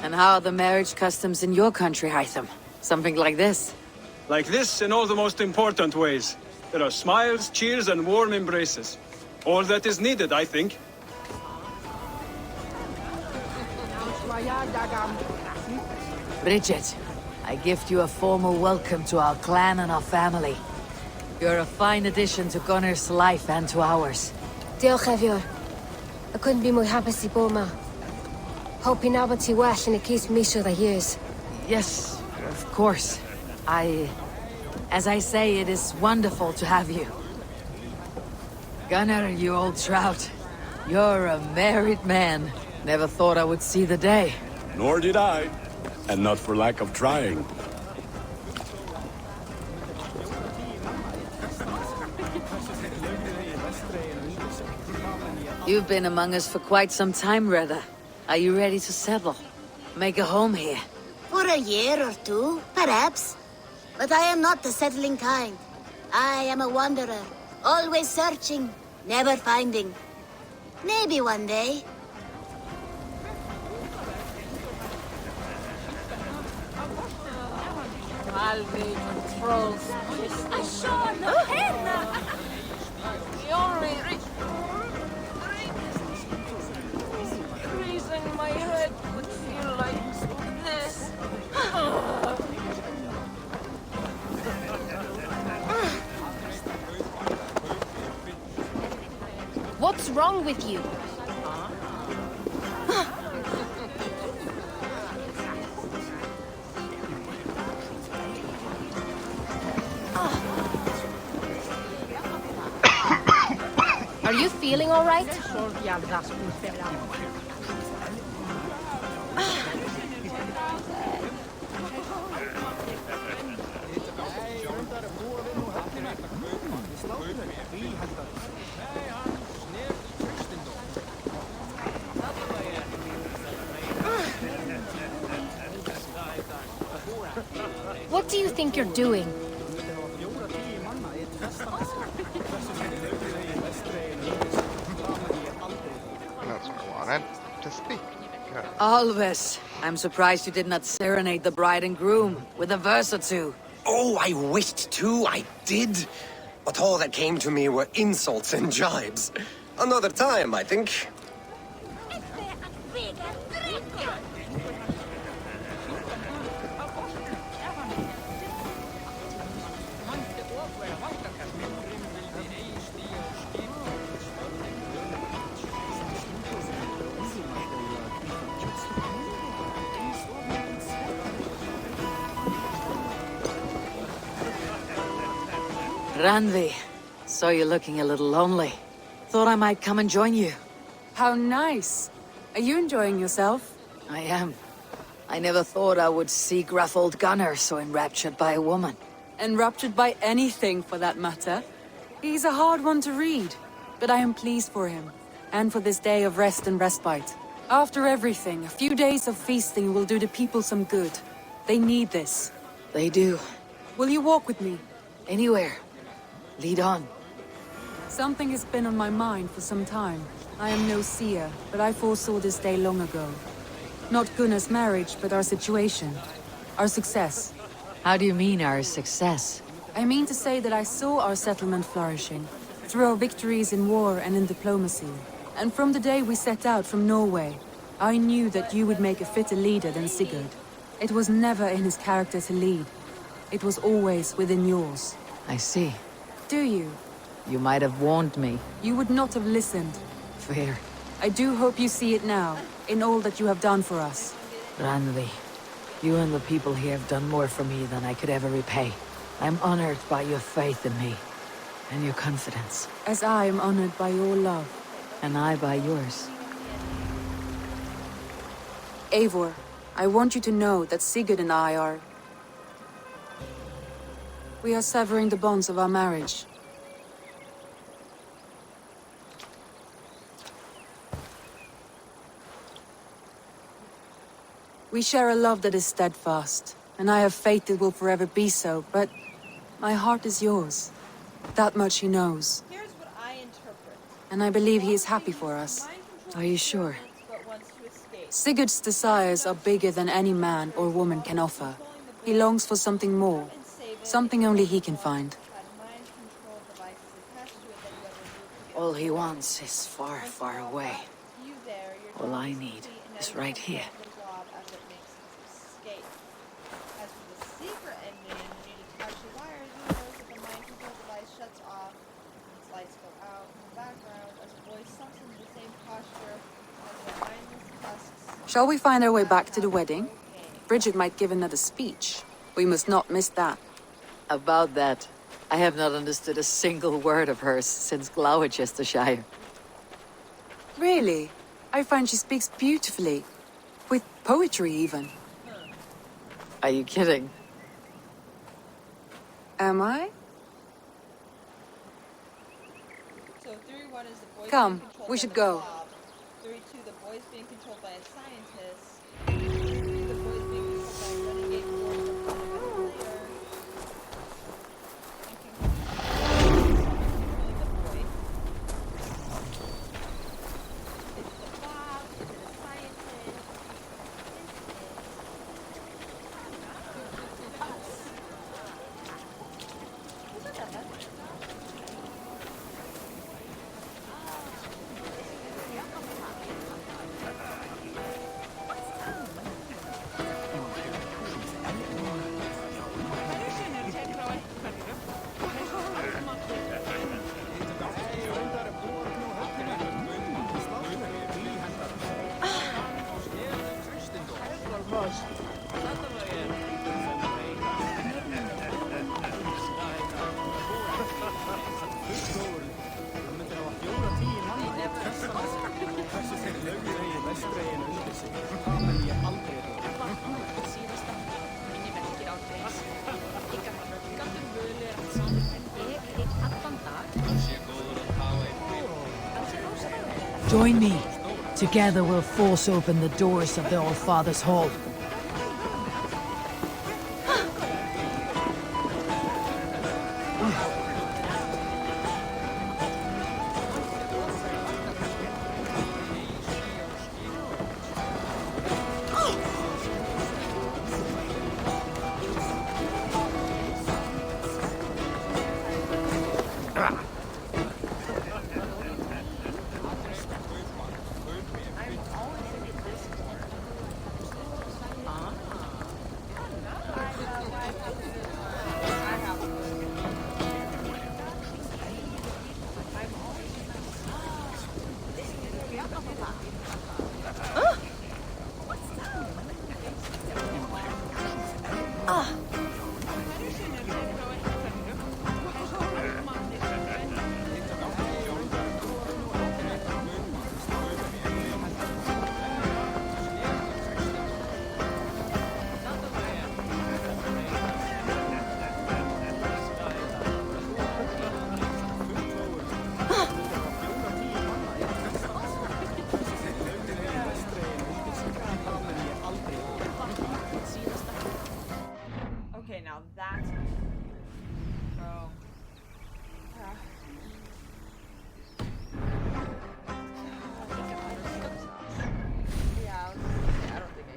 Speaker 5: And how are the marriage customs in your country, Hytham? Something like this?
Speaker 22: Like this in all the most important ways. There are smiles, cheers, and warm embraces. All that is needed, I think.
Speaker 5: Bridget, I gift you a formal welcome to our clan and our family. You're a fine addition to Gunnar's life and to ours.
Speaker 16: Diolch Evior. I couldn't be more happy to Boma. Hoping now but well and it keeps me sure the years.
Speaker 5: Yes, of course. As I say, it is wonderful to have you. Gunnar, you old trout. You're a married man. Never thought I would see the day.
Speaker 17: Nor did I. And not for lack of trying.
Speaker 5: You've been among us for quite some time, Reda. Are you ready to settle? Make a home here?
Speaker 8: For a year or two, perhaps. But I am not the settling kind. I am a wanderer, always searching, never finding. Maybe one day.
Speaker 1: Reason my head would feel like this.
Speaker 16: What's wrong with you? Are you feeling all right? What do you think you're doing?
Speaker 2: That's what I wanted. To speak. Good.
Speaker 5: Alves, I'm surprised you did not serenade the bride and groom with a verse or two.
Speaker 18: Oh, I wished to, I did. But all that came to me were insults and jibes. Another time, I think.
Speaker 5: Ranvi, saw you looking a little lonely. Thought I might come and join you.
Speaker 23: How nice. Are you enjoying yourself?
Speaker 5: I am. I never thought I would see gruff old Gunnar so enraptured by a woman.
Speaker 23: Enraptured by anything, for that matter. He's a hard one to read, but I am pleased for him, and for this day of rest and respite. After everything, a few days of feasting will do the people some good. They need this.
Speaker 5: They do.
Speaker 23: Will you walk with me?
Speaker 5: Anywhere. Lead on.
Speaker 23: Something has been on my mind for some time. I am no seer, but I foresaw this day long ago. Not Gunnar's marriage, but our situation. Our success.
Speaker 5: How do you mean, our success?
Speaker 23: I mean to say that I saw our settlement flourishing, through our victories in war and in diplomacy. And from the day we set out from Norway, I knew that you would make a fitter leader than Sigurd. It was never in his character to lead. It was always within yours.
Speaker 5: I see.
Speaker 23: Do you?
Speaker 5: You might have warned me.
Speaker 23: You would not have listened.
Speaker 5: Fair.
Speaker 23: I do hope you see it now, in all that you have done for us.
Speaker 5: Ranvi,
Speaker 4: You and the people here have done more for me than I could ever repay. I'm honored by your faith in me, and your confidence.
Speaker 23: As I am honored by your love.
Speaker 4: And I by yours.
Speaker 23: Eivor, I want you to know that Sigurd and I are... We are severing the bonds of our marriage. We share a love that is steadfast, and I have faith it will forever be so, but my heart is yours. That much he knows.
Speaker 1: Here's what I interpret.
Speaker 23: And I believe he is happy for us.
Speaker 4: Are you sure?
Speaker 1: But wants to escape.
Speaker 23: Sigurd's desires are bigger than any man or woman can offer. He longs for something more, something only he can find.
Speaker 4: All he wants is far, far away. All I need is right here.
Speaker 1: As for the secret ending, you need to touch the wires. You notice that the mind control device shuts off. Its lights go out in the background as a voice sunks into the same posture as the mindless tusks.
Speaker 23: Shall we find our way back to the wedding? Bridget might give another speech. We must not miss that.
Speaker 4: About that, I have not understood a single word of hers since Gloucestershire.
Speaker 23: Really? I find she speaks beautifully. With poetry, even.
Speaker 4: Are you kidding?
Speaker 23: Am I?
Speaker 1: So 3-1 is the voice
Speaker 23: Come,
Speaker 1: being controlled
Speaker 23: we
Speaker 1: by
Speaker 23: should
Speaker 1: the
Speaker 23: go.
Speaker 1: blob. 3-2, the voice being controlled by a scientist. 3-3, the voice being controlled by a renegade force of a leader.
Speaker 14: Join me. Together we'll force open the doors of the All-Father's Hall.
Speaker 1: Okay, now that's bro. Yeah, I don't think I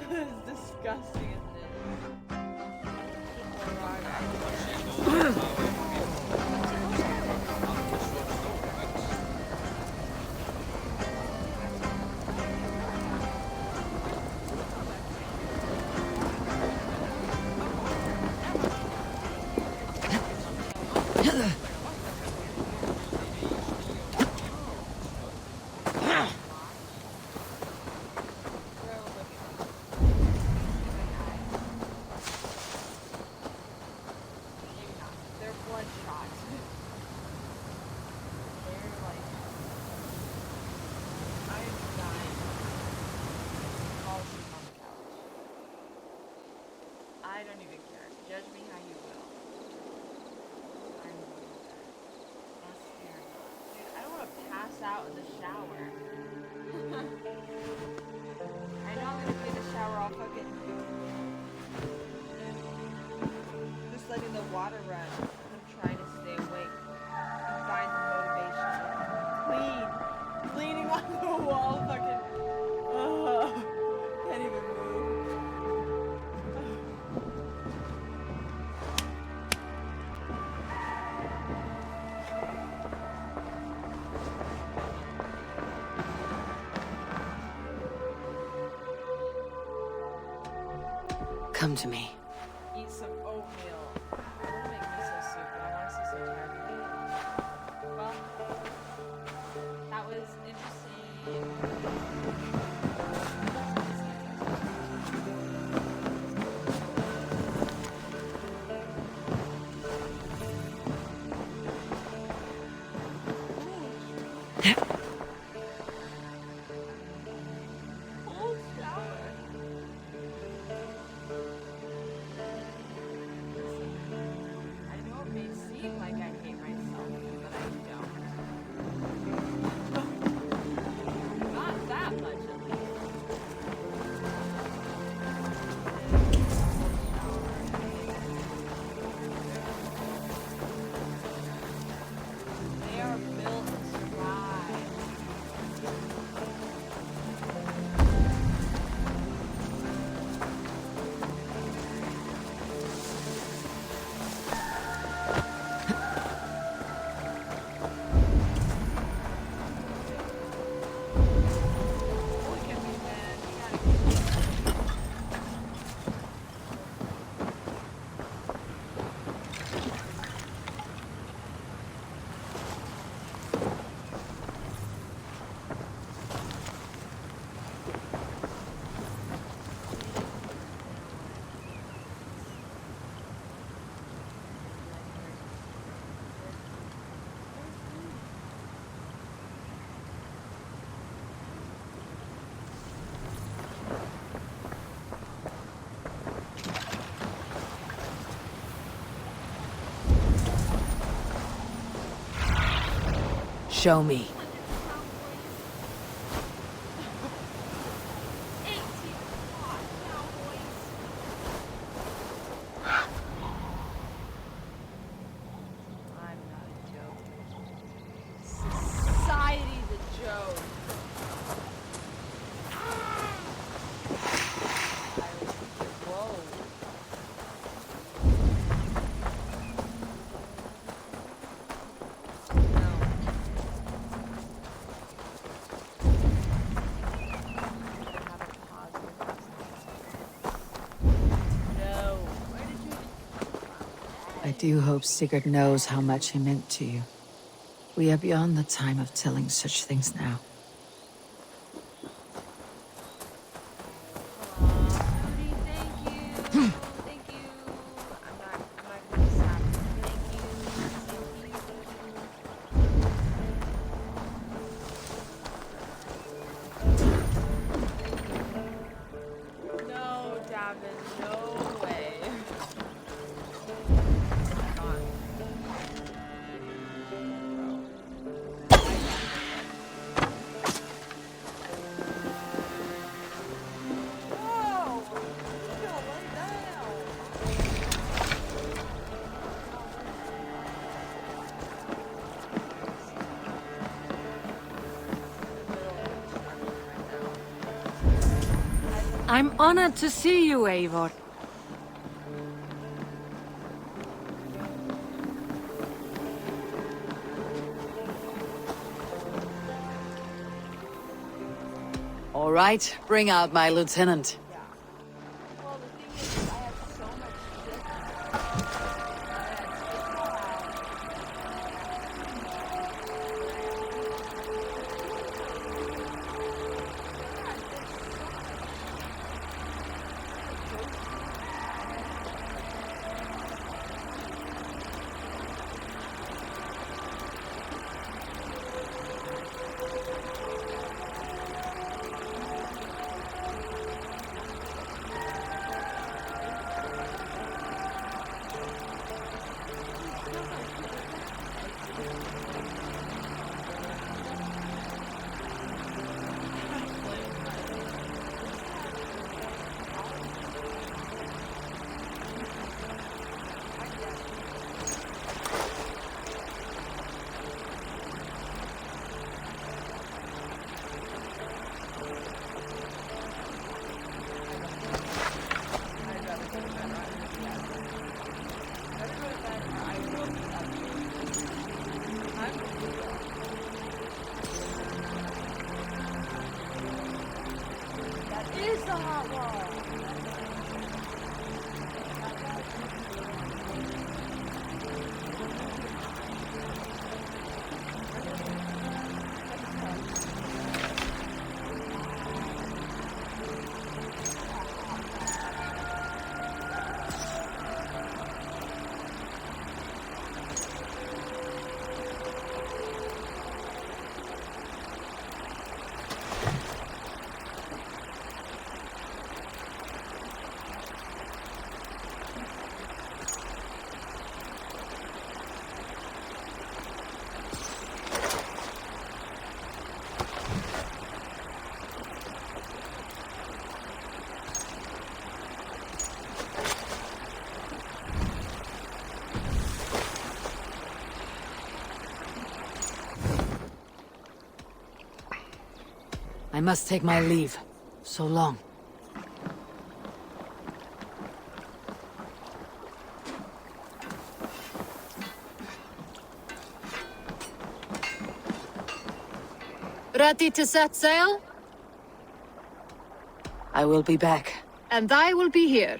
Speaker 1: can. It's disgusting, isn't it? shot. They're like, I am dying. Fall asleep on the couch. I don't even care. Judge me how you will. I'm going to bed. That's scary. Dude, I don't want to pass out in the shower. I know I'm gonna clean the shower all fucking. Just letting the water run. I'm trying to stay awake. Find the motivation. Cleaning on the wall, fucking. Can't even move.
Speaker 4: Come to me.
Speaker 1: Eat some oatmeal. I want to make miso soup, but I'm honestly so tired of eating. Well, that was interesting. Cold shower. I know it may seem like I hate myself, but I don't. Not that much, at least. They are built to survive. Look at me, man. You gotta get
Speaker 4: Show me.
Speaker 1: I'm not a joke. Society's a joke. Whoa. No. Where did you?
Speaker 4: I do hope Sigurd knows how much he meant to you. We are beyond the time of telling such things now.
Speaker 1: Rudy, thank you. Thank you. I'm not gonna be sad. Thank you. No, Davin, no way. Come on. Whoa! You don't run down.
Speaker 23: I'm honored to see you, Eivor.
Speaker 4: All right, bring out my lieutenant.
Speaker 1: Well, the thing is, I have so much shit.
Speaker 14: I must take my leave. So long.
Speaker 16: Ready to set sail?
Speaker 4: I will be back.
Speaker 16: And I will be here.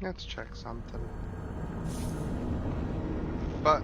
Speaker 2: Let's check something. But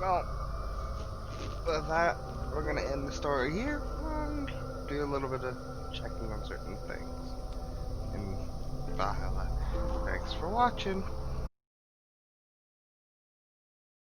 Speaker 2: well, with that, we're gonna end the story here and do a little bit of checking on certain things in Valhalla. Thanks for watching.